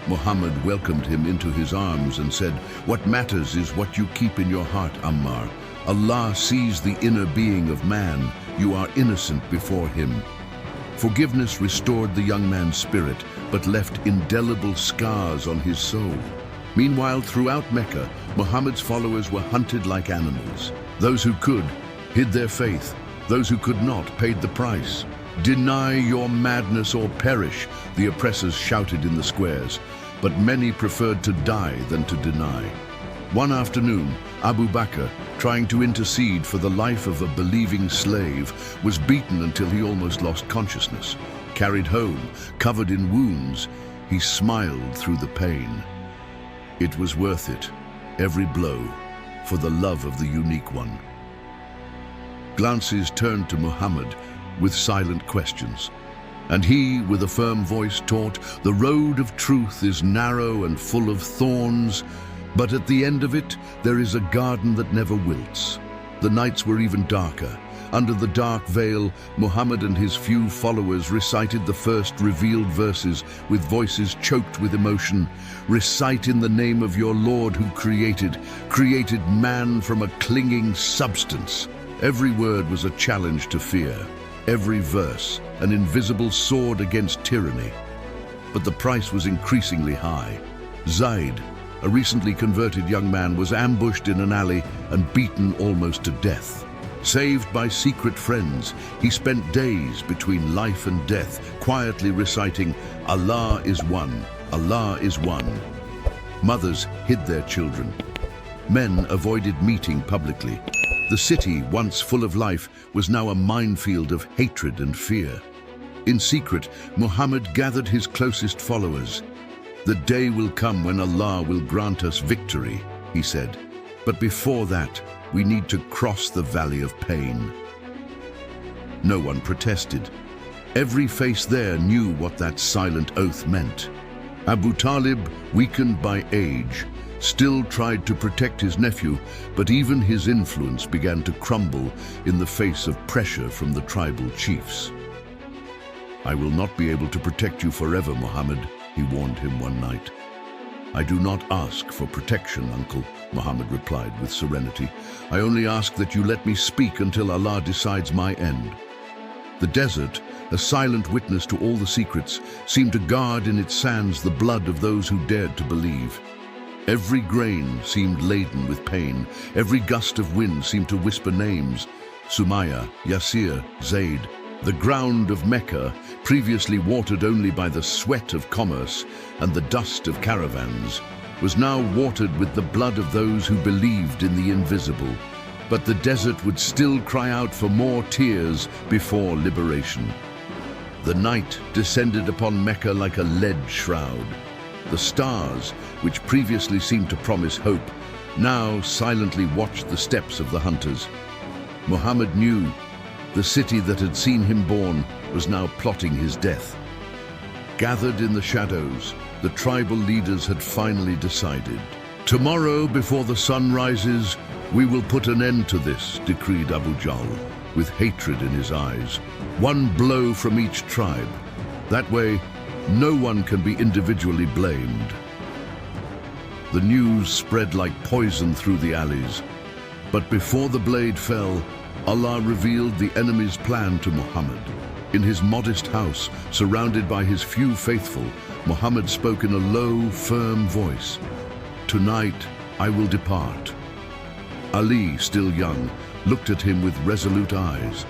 Muhammad welcomed him into his arms and said, "What matters is what you keep in your heart, Ammar. Allah sees the inner being of man. You are innocent before him." Forgiveness restored the young man's spirit, but left indelible scars on his soul. Meanwhile, throughout Mecca, Muhammad's followers were hunted like animals. Those who could hid their faith. Those who could not paid the price. "Deny your madness or perish," the oppressors shouted in the squares, but many preferred to die than to deny. One afternoon, Abu Bakr, trying to intercede for the life of a believing slave, was beaten until he almost lost consciousness. Carried home, covered in wounds, he smiled through the pain. It was worth it, every blow, for the love of the unique one. Glances turned to Muhammad with silent questions, and he, with a firm voice, taught, "The road of truth is narrow and full of thorns, but at the end of it there is a garden that never wilts." The nights were even darker. Under the dark veil, Muhammad and his few followers recited the first revealed verses with voices choked with emotion. "Recite in the name of your Lord who created man from a clinging substance." Every word was a challenge to fear. Every verse, an invisible sword against tyranny. But the price was increasingly high. Zayd, a recently converted young man, was ambushed in an alley and beaten almost to death. Saved by secret friends, he spent days between life and death, quietly reciting, "Allah is one, Allah is one." Mothers hid their children. Men avoided meeting publicly. The city, once full of life, was now a minefield of hatred and fear. In secret, Muhammad gathered his closest followers. "The day will come when Allah will grant us victory," he said. "But before that, we need to cross the valley of pain." No one protested. Every face there knew what that silent oath meant. Abu Talib, weakened by age, still tried to protect his nephew, but even his influence began to crumble in the face of pressure from the tribal chiefs. "I will not be able to protect you forever, Muhammad," he warned him one night. "I do not ask for protection, uncle," Muhammad replied with serenity. "I only ask that you let me speak until Allah decides my end." The desert, a silent witness to all the secrets, seemed to guard in its sands the blood of those who dared to believe. Every grain seemed laden with pain. Every gust of wind seemed to whisper names: Sumaya, Yasir, Zayd. The ground of Mecca, previously watered only by the sweat of commerce and the dust of caravans, was now watered with the blood of those who believed in the invisible. But the desert would still cry out for more tears before liberation. The night descended upon Mecca like a lead shroud. The stars, which previously seemed to promise hope, now silently watched the steps of the hunters. Muhammad knew the city that had seen him born was now plotting his death. Gathered in the shadows, the tribal leaders had finally decided. "Tomorrow, before the sun rises, we will put an end to this," decreed Abu Jahl, with hatred in his eyes. "One blow from each tribe. That way, no one can be individually blamed." The news spread like poison through the alleys. But before the blade fell, Allah revealed the enemy's plan to Muhammad. In his modest house, surrounded by his few faithful, Muhammad spoke in a low, firm voice. "Tonight, I will depart." Ali, still young, looked at him with resolute eyes.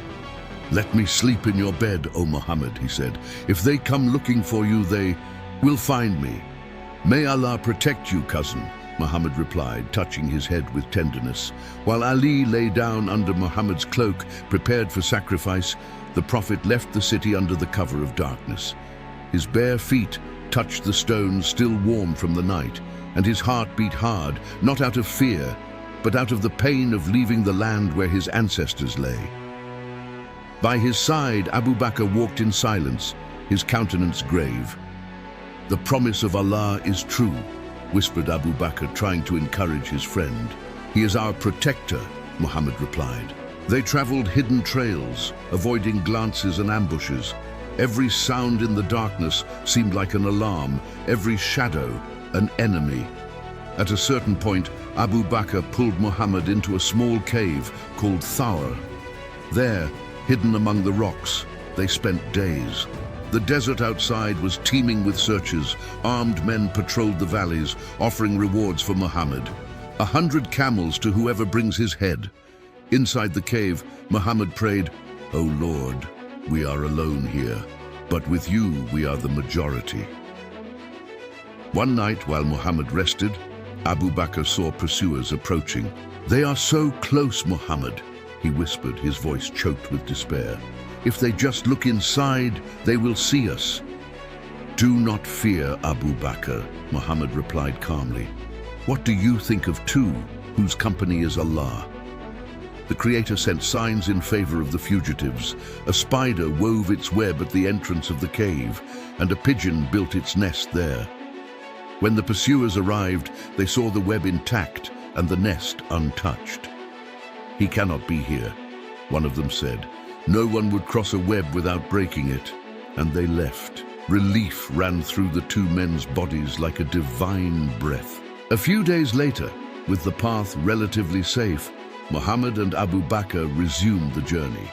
"Let me sleep in your bed, O Muhammad," he said. "If they come looking for you, they will find me." "May Allah protect you, cousin," Muhammad replied, touching his head with tenderness. While Ali lay down under Muhammad's cloak, prepared for sacrifice, the Prophet left the city under the cover of darkness. His bare feet touched the stones still warm from the night, and his heart beat hard, not out of fear, but out of the pain of leaving the land where his ancestors lay. By his side, Abu Bakr walked in silence, his countenance grave. "The promise of Allah is true," whispered Abu Bakr, trying to encourage his friend. "He is our protector," Muhammad replied. They traveled hidden trails, avoiding glances and ambushes. Every sound in the darkness seemed like an alarm, every shadow an enemy. At a certain point, Abu Bakr pulled Muhammad into a small cave called Thawr. There, hidden among the rocks, they spent days. The desert outside was teeming with searchers. Armed men patrolled the valleys, offering rewards for Muhammad. 100 camels to whoever brings his head. Inside the cave, Muhammad prayed, "O Lord, we are alone here, but with you we are the majority." One night, while Muhammad rested, Abu Bakr saw pursuers approaching. "They are so close, Muhammad," he whispered, his voice choked with despair. "If they just look inside, they will see us." "Do not fear, Abu Bakr," Muhammad replied calmly. "What do you think of two whose company is Allah?" The Creator sent signs in favor of the fugitives. A spider wove its web at the entrance of the cave, and a pigeon built its nest there. When the pursuers arrived, they saw the web intact and the nest untouched. "He cannot be here," one of them said. "No one would cross a web without breaking it." And they left. Relief ran through the two men's bodies like a divine breath. A few days later, with the path relatively safe, Muhammad and Abu Bakr resumed the journey.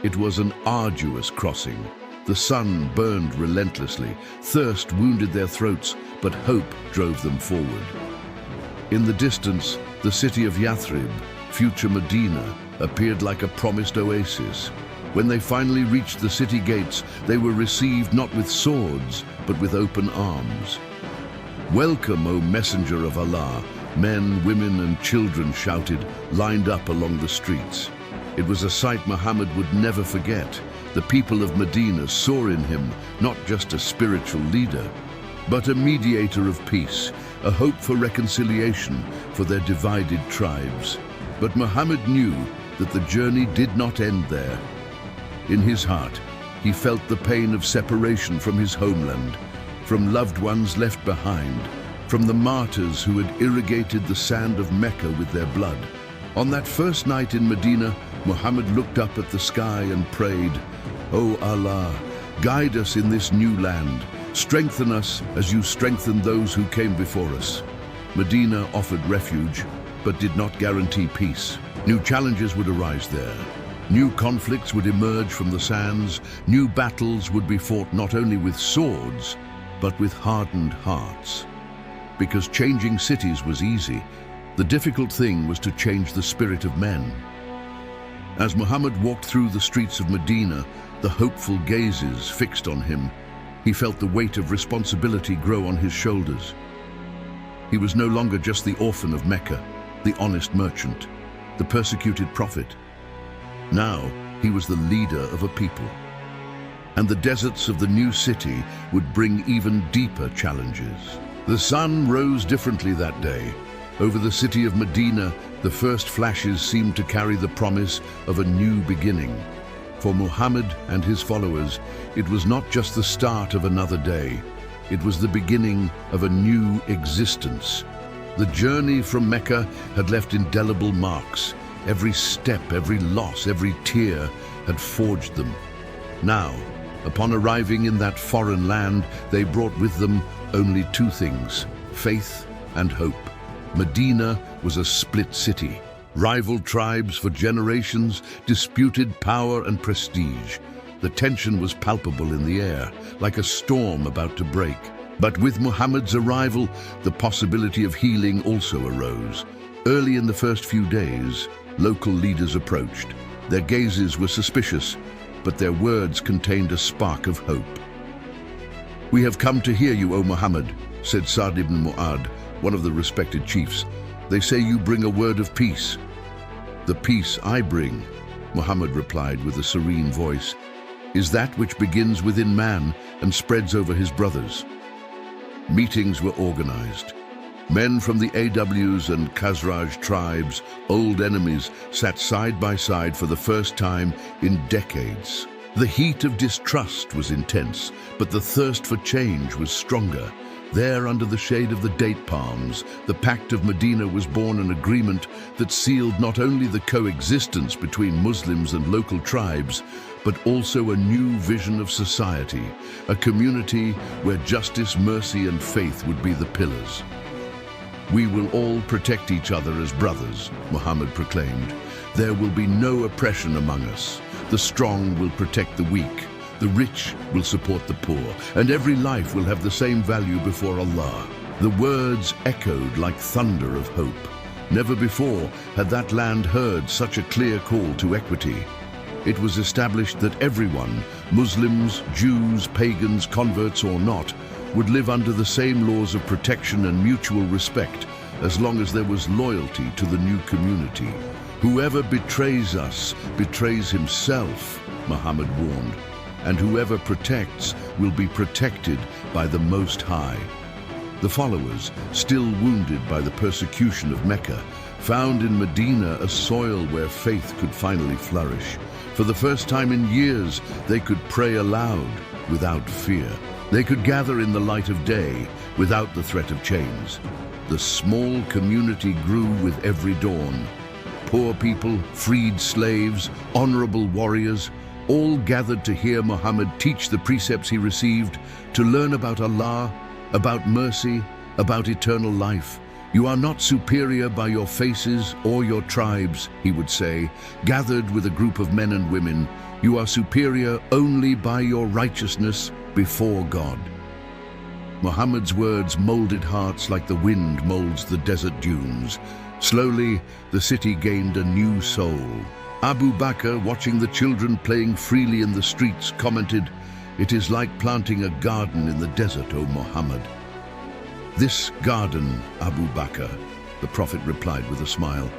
It was an arduous crossing. The sun burned relentlessly. Thirst wounded their throats, but hope drove them forward. In the distance, the city of Yathrib, future Medina, appeared like a promised oasis. When they finally reached the city gates, they were received not with swords, but with open arms. "Welcome, O Messenger of Allah," men, women, and children shouted, lined up along the streets. It was a sight Muhammad would never forget. The people of Medina saw in him not just a spiritual leader, but a mediator of peace, a hope for reconciliation for their divided tribes. But Muhammad knew that the journey did not end there. In his heart, he felt the pain of separation from his homeland, from loved ones left behind, from the martyrs who had irrigated the sand of Mecca with their blood. On that first night in Medina, Muhammad looked up at the sky and prayed, "O Allah, guide us in this new land. Strengthen us as you strengthened those who came before us." Medina offered refuge, but did not guarantee peace. New challenges would arise there. New conflicts would emerge from the sands. New battles would be fought not only with swords, but with hardened hearts. Because changing cities was easy, the difficult thing was to change the spirit of men. As Muhammad walked through the streets of Medina, the hopeful gazes fixed on him, he felt the weight of responsibility grow on his shoulders. He was no longer just the orphan of Mecca, the honest merchant, the persecuted prophet. Now he was the leader of a people. And the deserts of the new city would bring even deeper challenges. The sun rose differently that day. Over the city of Medina, the first flashes seemed to carry the promise of a new beginning. For Muhammad and his followers, it was not just the start of another day. It was the beginning of a new existence. The journey from Mecca had left indelible marks. Every step, every loss, every tear had forged them. Now, upon arriving in that foreign land, they brought with them only two things: faith and hope. Medina was a split city. Rival tribes for generations disputed power and prestige. The tension was palpable in the air, like a storm about to break. But with Muhammad's arrival, the possibility of healing also arose. Early in the first few days, local leaders approached. Their gazes were suspicious, but their words contained a spark of hope. "We have come to hear you, O Muhammad," said Sa'd ibn Mu'adh, one of the respected chiefs. "They say you bring a word of peace." "The peace I bring," Muhammad replied with a serene voice, "is that which begins within man and spreads over his brothers." Meetings were organized. Men from the Aws and Khazraj tribes, old enemies, sat side by side for the first time in decades. The heat of distrust was intense, but the thirst for change was stronger. There, under the shade of the date palms, the Pact of Medina was born, an agreement that sealed not only the coexistence between Muslims and local tribes, but also a new vision of society, a community where justice, mercy, and faith would be the pillars. "We will all protect each other as brothers," Muhammad proclaimed. "There will be no oppression among us. The strong will protect the weak. The rich will support the poor, and every life will have the same value before Allah." The words echoed like thunder of hope. Never before had that land heard such a clear call to equity. It was established that everyone, Muslims, Jews, pagans, converts or not, would live under the same laws of protection and mutual respect as long as there was loyalty to the new community. "Whoever betrays us betrays himself," Muhammad warned. "And whoever protects will be protected by the Most High." The followers, still wounded by the persecution of Mecca, found in Medina a soil where faith could finally flourish. For the first time in years, they could pray aloud without fear. They could gather in the light of day without the threat of chains. The small community grew with every dawn. Poor people, freed slaves, honorable warriors, all gathered to hear Muhammad teach the precepts he received, to learn about Allah, about mercy, about eternal life. "You are not superior by your faces or your tribes," he would say, gathered with a group of men and women. "You are superior only by your righteousness before God." Muhammad's words molded hearts like the wind molds the desert dunes. Slowly, the city gained a new soul. Abu Bakr, watching the children playing freely in the streets, commented, "It is like planting a garden in the desert, O Muhammad." "This garden, Abu Bakr," the Prophet replied with a smile,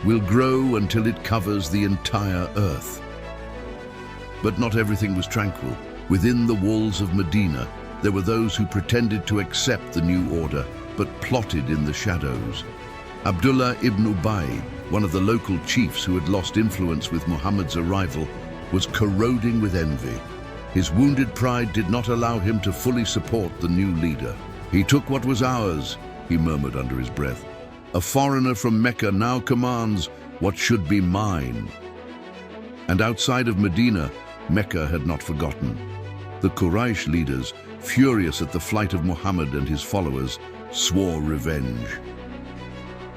"will grow until it covers the entire earth." But not everything was tranquil. Within the walls of Medina, there were those who pretended to accept the new order, but plotted in the shadows. Abdullah ibn Ubay, one of the local chiefs who had lost influence with Muhammad's arrival, was corroding with envy. His wounded pride did not allow him to fully support the new leader. "He took what was ours," he murmured under his breath. "A foreigner from Mecca now commands what should be mine." And outside of Medina, Mecca had not forgotten. The Quraysh leaders, furious at the flight of Muhammad and his followers, swore revenge.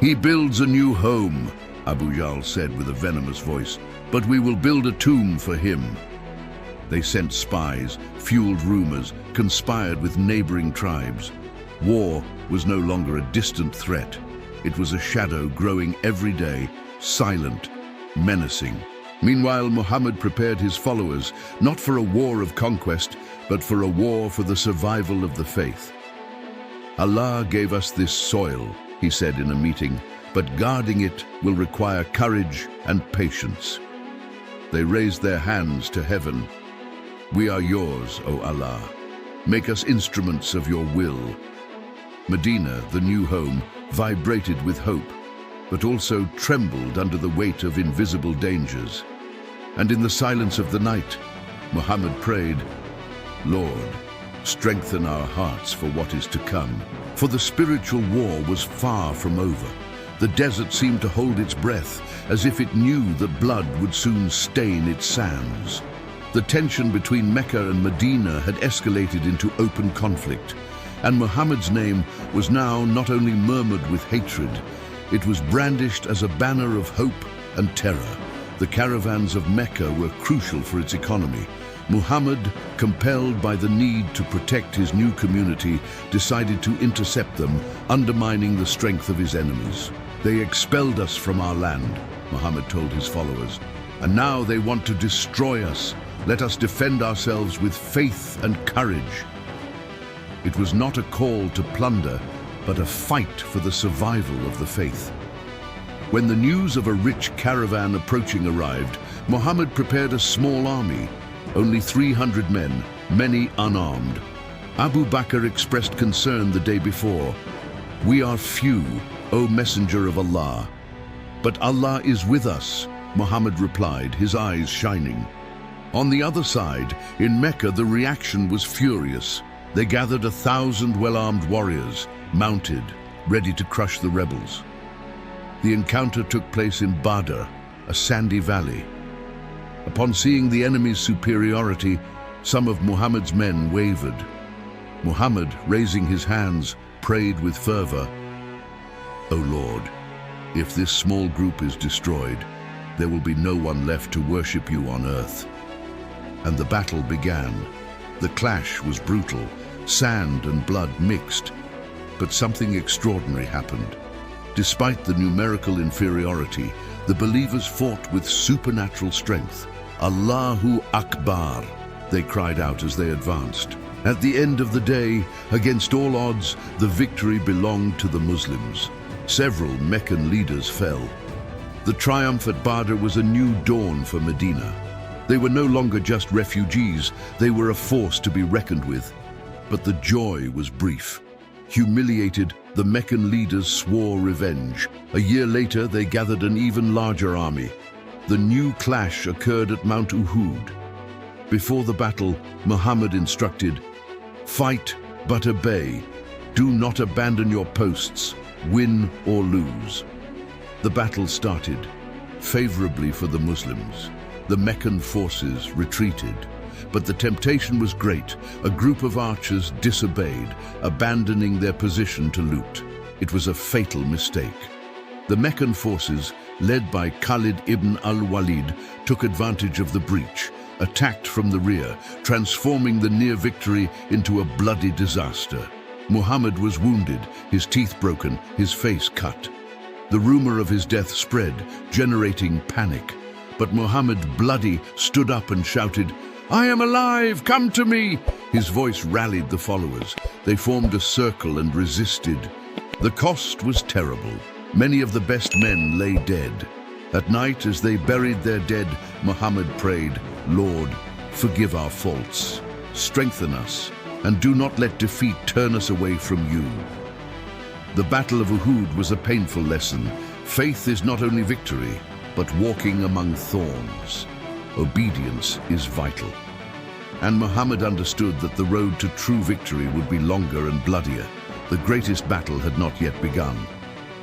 "He builds a new home," Abu Jahl said with a venomous voice, "but we will build a tomb for him." They sent spies, fueled rumors, conspired with neighboring tribes. War was no longer a distant threat. It was a shadow growing every day, silent, menacing. Meanwhile, Muhammad prepared his followers, not for a war of conquest, but for a war for the survival of the faith. "Allah gave us this soil," he said in a meeting, "but guarding it will require courage and patience." They raised their hands to heaven. "We are yours, O Allah. Make us instruments of your will." Medina, the new home, vibrated with hope, but also trembled under the weight of invisible dangers. And in the silence of the night, Muhammad prayed, "Lord, strengthen our hearts for what is to come." For the spiritual war was far from over. The desert seemed to hold its breath, as if it knew that blood would soon stain its sands. The tension between Mecca and Medina had escalated into open conflict, and Muhammad's name was now not only murmured with hatred, it was brandished as a banner of hope and terror. The caravans of Mecca were crucial for its economy. Muhammad, compelled by the need to protect his new community, decided to intercept them, undermining the strength of his enemies. "They expelled us from our land," Muhammad told his followers, "and now they want to destroy us. Let us defend ourselves with faith and courage." It was not a call to plunder, but a fight for the survival of the faith. When the news of a rich caravan approaching arrived, Muhammad prepared a small army, only 300 men, many unarmed. Abu Bakr expressed concern the day before. "We are few, O Messenger of Allah." "But Allah is with us," Muhammad replied, his eyes shining. On the other side, in Mecca, the reaction was furious. They gathered 1,000 well-armed warriors, mounted, ready to crush the rebels. The encounter took place in Badr, a sandy valley. Upon seeing the enemy's superiority, some of Muhammad's men wavered. Muhammad, raising his hands, prayed with fervor, "O Lord, if this small group is destroyed, there will be no one left to worship you on earth." And the battle began. The clash was brutal, sand and blood mixed, but something extraordinary happened. Despite the numerical inferiority, the believers fought with supernatural strength. "Allahu Akbar," they cried out as they advanced. At the end of the day, against all odds, the victory belonged to the Muslims. Several Meccan leaders fell. The triumph at Badr was a new dawn for Medina. They were no longer just refugees, they were a force to be reckoned with. But the joy was brief. Humiliated, the Meccan leaders swore revenge. A year later, they gathered an even larger army. The new clash occurred at Mount Uhud. Before the battle, Muhammad instructed, "Fight but obey. Do not abandon your posts, win or lose." The battle started, favorably for the Muslims. The Meccan forces retreated, but the temptation was great. A group of archers disobeyed, abandoning their position to loot. It was a fatal mistake. The Meccan forces, led by Khalid ibn al-Walid, took advantage of the breach. attacked from the rear, transforming the near victory into a bloody disaster. Muhammad was wounded, his teeth broken, his face cut. The rumor of his death spread, generating panic. But Muhammad, bloody, stood up and shouted, "I am alive! Come to me!" His voice rallied the followers. They formed a circle and resisted. The cost was terrible. Many of the best men lay dead. At night, as they buried their dead, Muhammad prayed, "Lord, forgive our faults, strengthen us, and do not let defeat turn us away from you." The Battle of Uhud was a painful lesson. Faith is not only victory, but walking among thorns. Obedience is vital. And Muhammad understood that the road to true victory would be longer and bloodier. The greatest battle had not yet begun.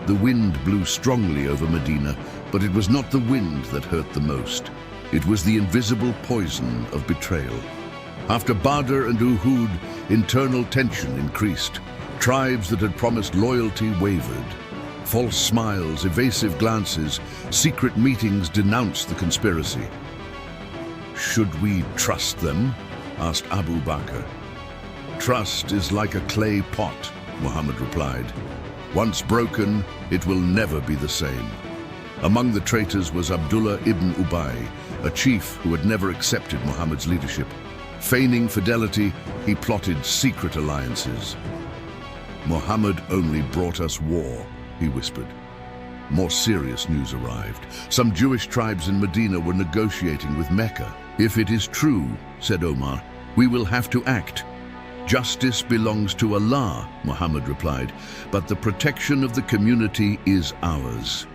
The wind blew strongly over Medina, but it was not the wind that hurt the most. It was the invisible poison of betrayal. After Badr and Uhud, internal tension increased. Tribes that had promised loyalty wavered. False smiles, evasive glances, secret meetings denounced the conspiracy. "Should we trust them?" asked Abu Bakr. "Trust is like a clay pot," Muhammad replied. "Once broken, it will never be the same." Among the traitors was Abdullah ibn Ubay, a chief who had never accepted Muhammad's leadership. Feigning fidelity, he plotted secret alliances. "Muhammad only brought us war," he whispered. More serious news arrived. Some Jewish tribes in Medina were negotiating with Mecca. "If it is true," said Omar, "we will have to act." "Justice belongs to Allah," Muhammad replied, "but the protection of the community is ours."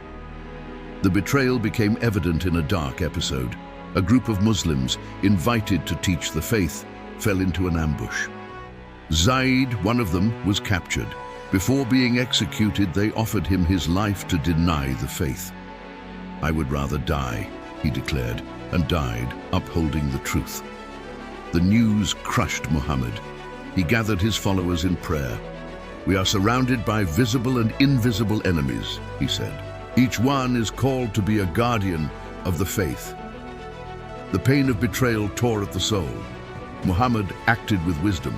The betrayal became evident in a dark episode. A group of Muslims, invited to teach the faith, fell into an ambush. Zaid, one of them, was captured. Before being executed, they offered him his life to deny the faith. "I would rather die," he declared, and died, upholding the truth. The news crushed Muhammad. He gathered his followers in prayer. "We are surrounded by visible and invisible enemies," he said. "Each one is called to be a guardian of the faith." The pain of betrayal tore at the soul. Muhammad acted with wisdom.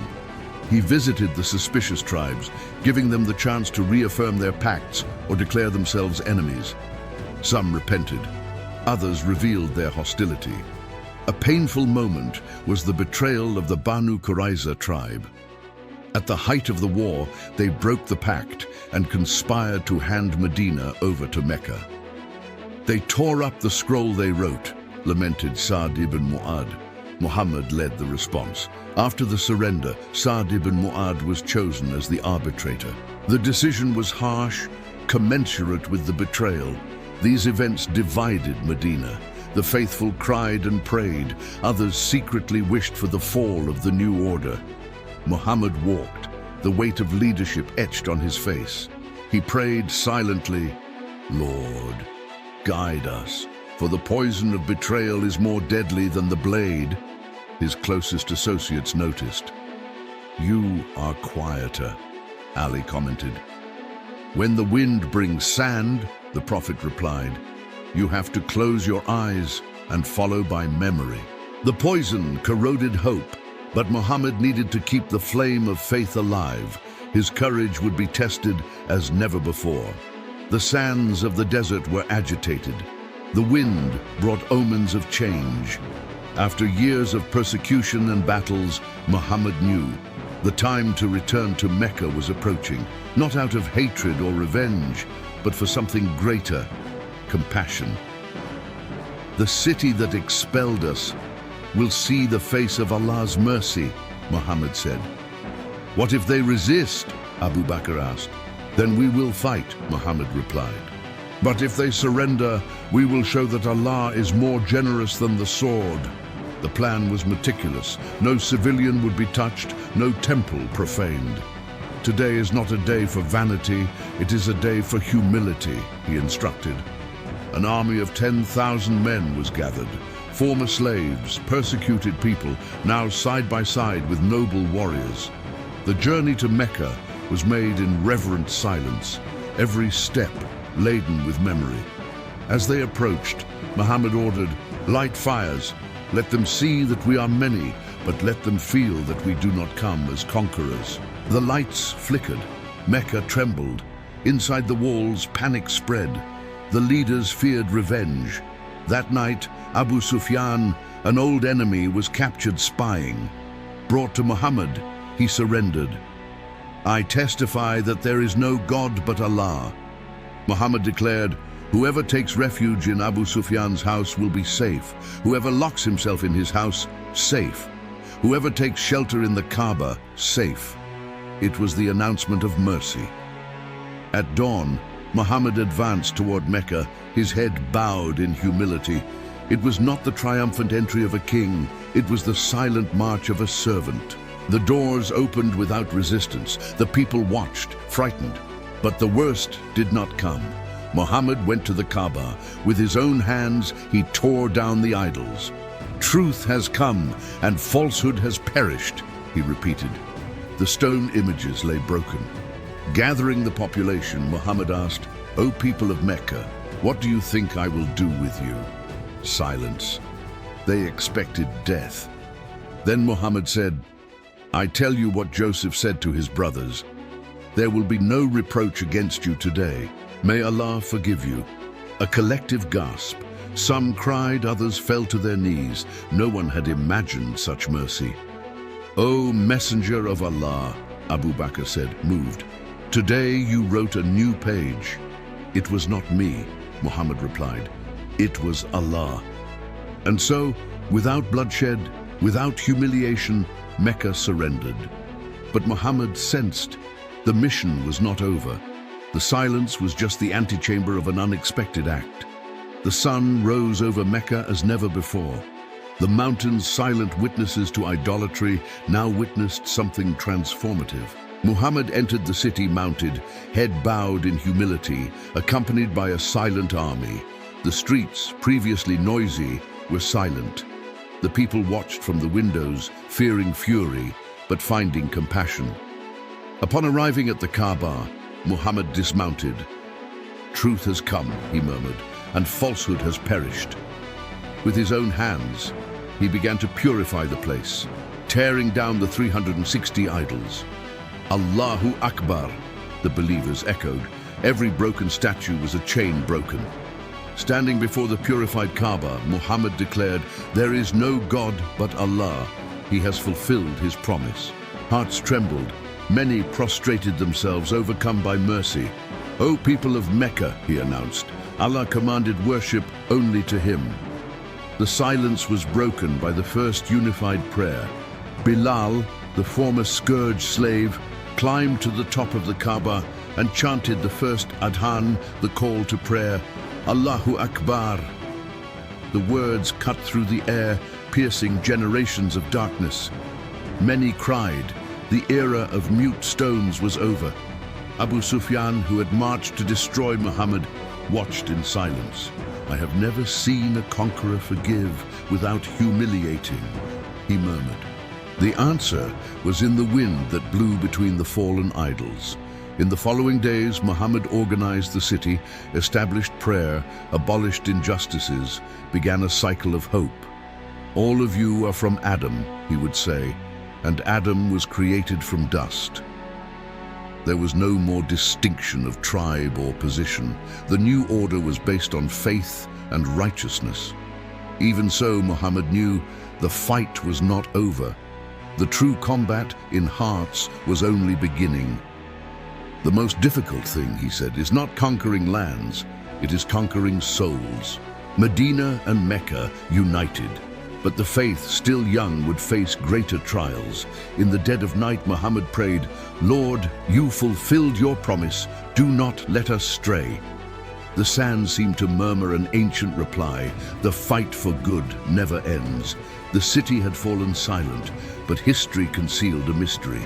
He visited the suspicious tribes, giving them the chance to reaffirm their pacts or declare themselves enemies. Some repented. Others revealed their hostility. A painful moment was the betrayal of the Banu Qurayza tribe. At the height of the war, they broke the pact and conspired to hand Medina over to Mecca. "They tore up the scroll they wrote," lamented Sa'd ibn Mu'adh. Muhammad led the response. After the surrender, Sa'd ibn Mu'adh was chosen as the arbitrator. The decision was harsh, commensurate with the betrayal. These events divided Medina. The faithful cried and prayed. Others secretly wished for the fall of the new order. Muhammad walked, the weight of leadership etched on his face. He prayed silently, "Lord, guide us, for the poison of betrayal is more deadly than the blade." His closest associates noticed. "You are quieter," Ali commented. "When the wind brings sand," the Prophet replied, "you have to close your eyes and follow by memory." The poison corroded hope, but Muhammad needed to keep the flame of faith alive. His courage would be tested as never before. The sands of the desert were agitated. The wind brought omens of change. After years of persecution and battles, Muhammad knew the time to return to Mecca was approaching, not out of hatred or revenge, but for something greater, compassion. "The city that expelled us will see the face of Allah's mercy," Muhammad said. "What if they resist?" Abu Bakr asked. "Then we will fight," Muhammad replied. "But if they surrender, we will show that Allah is more generous than the sword." The plan was meticulous. No civilian would be touched, no temple profaned. "Today is not a day for vanity, it is a day for humility," he instructed. An army of 10,000 men was gathered. Former slaves, persecuted people, now side by side with noble warriors. The journey to Mecca was made in reverent silence, every step laden with memory. As they approached, Muhammad ordered, "Light fires." Let them see that we are many, but let them feel that we do not come as conquerors." The lights flickered. Mecca trembled. Inside the walls, panic spread. The leaders feared revenge. That night, Abu Sufyan, an old enemy, was captured spying. Brought to Muhammad, he surrendered. "I testify that there is no God but Allah." Muhammad declared, "Whoever takes refuge in Abu Sufyan's house will be safe. Whoever locks himself in his house, safe. Whoever takes shelter in the Kaaba, safe." It was the announcement of mercy. At dawn, Muhammad advanced toward Mecca, his head bowed in humility. It was not the triumphant entry of a king, it was the silent march of a servant. The doors opened without resistance. The people watched, frightened. But the worst did not come. Muhammad went to the Kaaba. With his own hands, he tore down the idols. "Truth has come, and falsehood has perished," he repeated. The stone images lay broken. Gathering the population, Muhammad asked, "O people of Mecca, what do you think I will do with you?" Silence. They expected death. Then Muhammad said, "I tell you what Joseph said to his brothers. There will be no reproach against you today. May Allah forgive you." A collective gasp. Some cried, others fell to their knees. No one had imagined such mercy. "O Messenger of Allah," Abu Bakr said, moved. "Today you wrote a new page." "It was not me," Muhammad replied. "It was Allah." And so, without bloodshed, without humiliation, Mecca surrendered. But Muhammad sensed the mission was not over. The silence was just the antechamber of an unexpected act. The sun rose over Mecca as never before. The mountains, silent witnesses to idolatry, now witnessed something transformative. Muhammad entered the city mounted, head bowed in humility, accompanied by a silent army. The streets, previously noisy, were silent. The people watched from the windows, fearing fury, but finding compassion. Upon arriving at the Kaaba, Muhammad dismounted. "Truth has come," he murmured, "and falsehood has perished." With his own hands, he began to purify the place, tearing down the 360 idols. "Allahu Akbar," the believers echoed. Every broken statue was a chain broken. Standing before the purified Kaaba, Muhammad declared, "There is no God but Allah. He has fulfilled his promise." Hearts trembled. Many prostrated themselves, overcome by mercy. "O people of Mecca," he announced, "Allah commanded worship only to him." The silence was broken by the first unified prayer. Bilal, the former scourge slave, climbed to the top of the Kaaba and chanted the first adhan, the call to prayer, "Allahu Akbar." The words cut through the air, piercing generations of darkness. Many cried. The era of mute stones was over. Abu Sufyan, who had marched to destroy Muhammad, watched in silence. "I have never seen a conqueror forgive without humiliating," he murmured. The answer was in the wind that blew between the fallen idols. In the following days, Muhammad organized the city, established prayer, abolished injustices, began a cycle of hope. "All of you are from Adam," he would say, "and Adam was created from dust." There was no more distinction of tribe or position. The new order was based on faith and righteousness. Even so, Muhammad knew the fight was not over. The true combat in hearts was only beginning. "The most difficult thing," he said, "is not conquering lands, it is conquering souls." Medina and Mecca united. But the faith, still young, would face greater trials. In the dead of night, Muhammad prayed, "Lord, you fulfilled your promise. Do not let us stray." The sand seemed to murmur an ancient reply. The fight for good never ends. The city had fallen silent, but history concealed a mystery.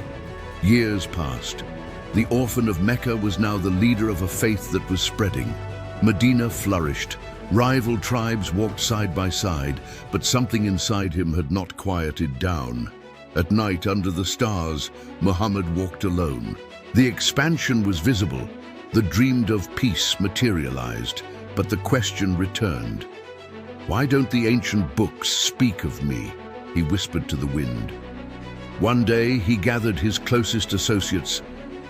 Years passed. The orphan of Mecca was now the leader of a faith that was spreading. Medina flourished. Rival tribes walked side by side, but something inside him had not quieted down. At night, under the stars, Muhammad walked alone. The expansion was visible. The dreamed of peace materialized, but the question returned. Why don't the ancient books speak of me? He whispered to the wind. One day he gathered his closest associates.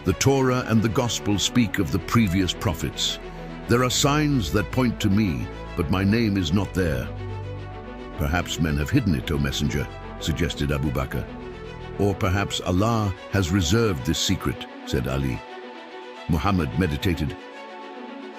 The Torah and the Gospel speak of the previous prophets. There are signs that point to me, but my name is not there. Perhaps men have hidden it, O messenger, suggested Abu Bakr. Or perhaps Allah has reserved this secret, said Ali. Muhammad meditated.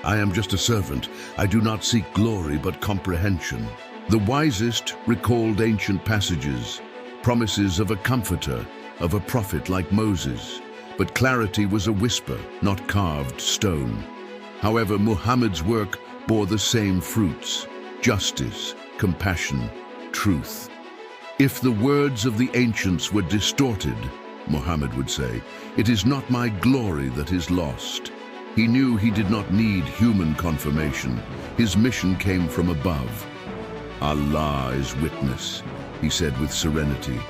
I am just a servant. I do not seek glory but comprehension. The wisest recalled ancient passages, promises of a comforter, of a prophet like Moses. But clarity was a whisper, not carved stone. However, Muhammad's work bore the same fruits: justice, compassion, truth. If the words of the ancients were distorted, Muhammad would say, it is not my glory that is lost. He knew he did not need human confirmation. His mission came from above. Allah is witness, he said with serenity.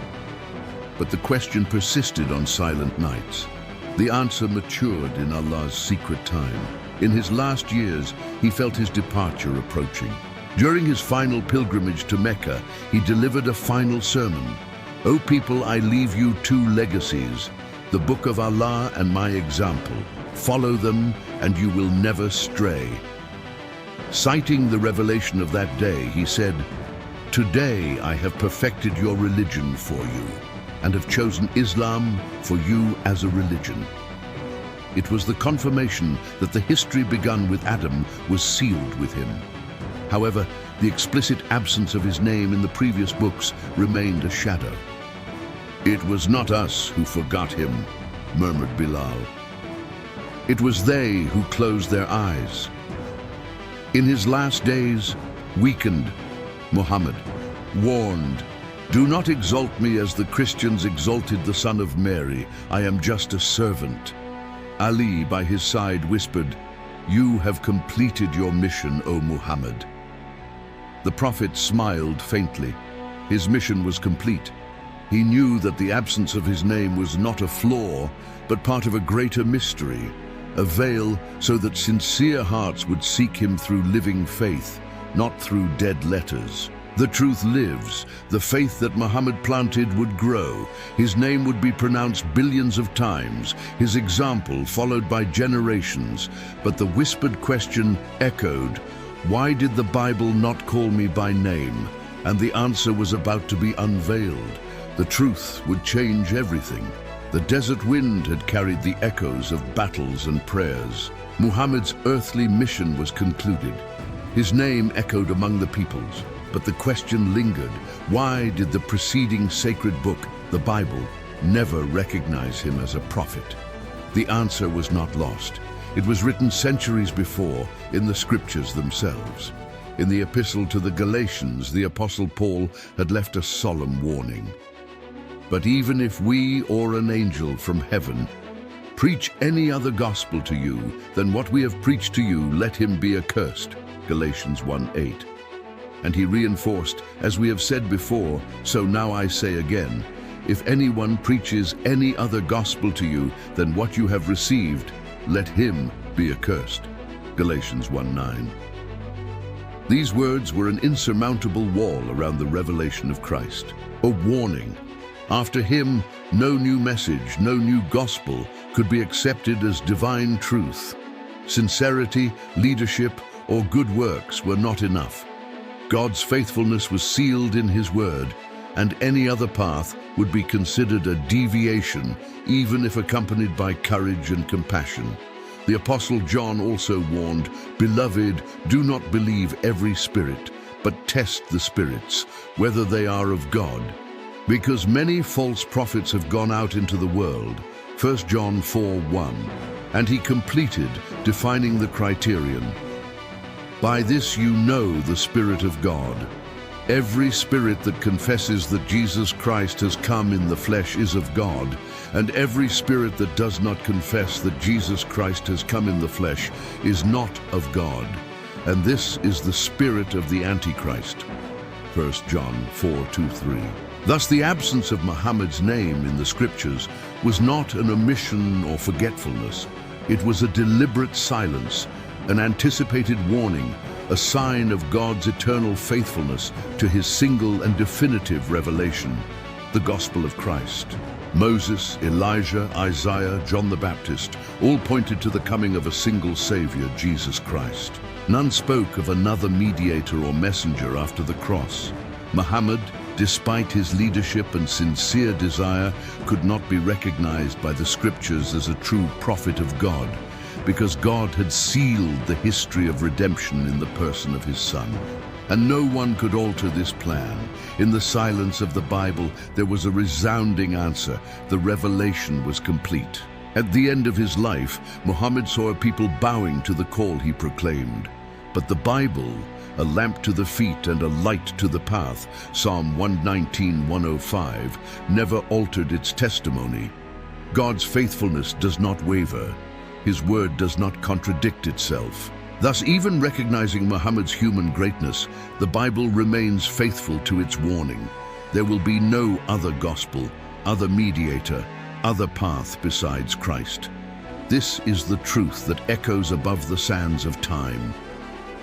But the question persisted on silent nights. The answer matured in Allah's secret time. In his last years, he felt his departure approaching. During his final pilgrimage to Mecca, he delivered a final sermon. O people, I leave you two legacies, the Book of Allah and my example. Follow them, and you will never stray. Citing the revelation of that day, he said, Today I have perfected your religion for you, and have chosen Islam for you as a religion. It was the confirmation that the history begun with Adam was sealed with him. However, the explicit absence of his name in the previous books remained a shadow. It was not us who forgot him, murmured Bilal. It was they who closed their eyes. In his last days, weakened, Muhammad warned, Do not exalt me as the Christians exalted the Son of Mary. I am just a servant. Ali, by his side, whispered, You have completed your mission, O Muhammad. The prophet smiled faintly. His mission was complete. He knew that the absence of his name was not a flaw, but part of a greater mystery, a veil so that sincere hearts would seek him through living faith, not through dead letters. The truth lives. The faith that Muhammad planted would grow. His name would be pronounced billions of times, his example followed by generations. But the whispered question echoed, Why did the Bible not call me by name? And the answer was about to be unveiled. The truth would change everything. The desert wind had carried the echoes of battles and prayers. Muhammad's earthly mission was concluded. His name echoed among the peoples. But the question lingered, why did the preceding sacred book, the Bible, never recognize him as a prophet? The answer was not lost. It was written centuries before in the scriptures themselves. In the epistle to the Galatians, the Apostle Paul had left a solemn warning. But even if we or an angel from heaven preach any other gospel to you than what we have preached to you, let him be accursed. Galatians 1:8. And he reinforced, as we have said before, so now I say again, if anyone preaches any other gospel to you than what you have received, let him be accursed. Galatians 1:9. These words were an insurmountable wall around the revelation of Christ, a warning. After him, no new message, no new gospel could be accepted as divine truth. Sincerity, leadership, or good works were not enough. God's faithfulness was sealed in his word, and any other path would be considered a deviation, even if accompanied by courage and compassion. The Apostle John also warned, Beloved, do not believe every spirit, but test the spirits, whether they are of God. Because many false prophets have gone out into the world. 1 John 4:1. And he completed, defining the criterion. By this you know the Spirit of God. Every spirit that confesses that Jesus Christ has come in the flesh is of God, and every spirit that does not confess that Jesus Christ has come in the flesh is not of God. And this is the spirit of the Antichrist. 1 John 4:2-3. Thus the absence of Muhammad's name in the scriptures was not an omission or forgetfulness. It was a deliberate silence, an anticipated warning, a sign of God's eternal faithfulness to his single and definitive revelation, the gospel of Christ. Moses, Elijah, Isaiah, John the Baptist all pointed to the coming of a single Savior, Jesus Christ. None spoke of another mediator or messenger after the cross. Muhammad, despite his leadership and sincere desire, could not be recognized by the scriptures as a true prophet of God, because God had sealed the history of redemption in the person of his Son. And no one could alter this plan. In the silence of the Bible, there was a resounding answer. The revelation was complete. At the end of his life, Muhammad saw a people bowing to the call he proclaimed. But the Bible, a lamp to the feet and a light to the path, Psalm 119:105, never altered its testimony. God's faithfulness does not waver. His word does not contradict itself. Thus, even recognizing Muhammad's human greatness, the Bible remains faithful to its warning. There will be no other gospel, other mediator, other path besides Christ. This is the truth that echoes above the sands of time.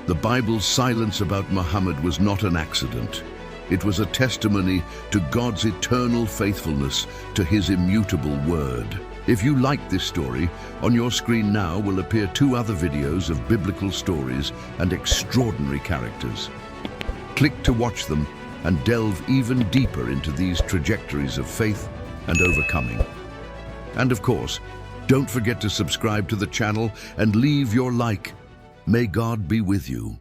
The Bible's silence about Muhammad was not an accident. It was a testimony to God's eternal faithfulness to his immutable word. If you like this story, on your screen now will appear 2 other videos of biblical stories and extraordinary characters. Click to watch them and delve even deeper into these trajectories of faith and overcoming. And of course, don't forget to subscribe to the channel and leave your like. May God be with you.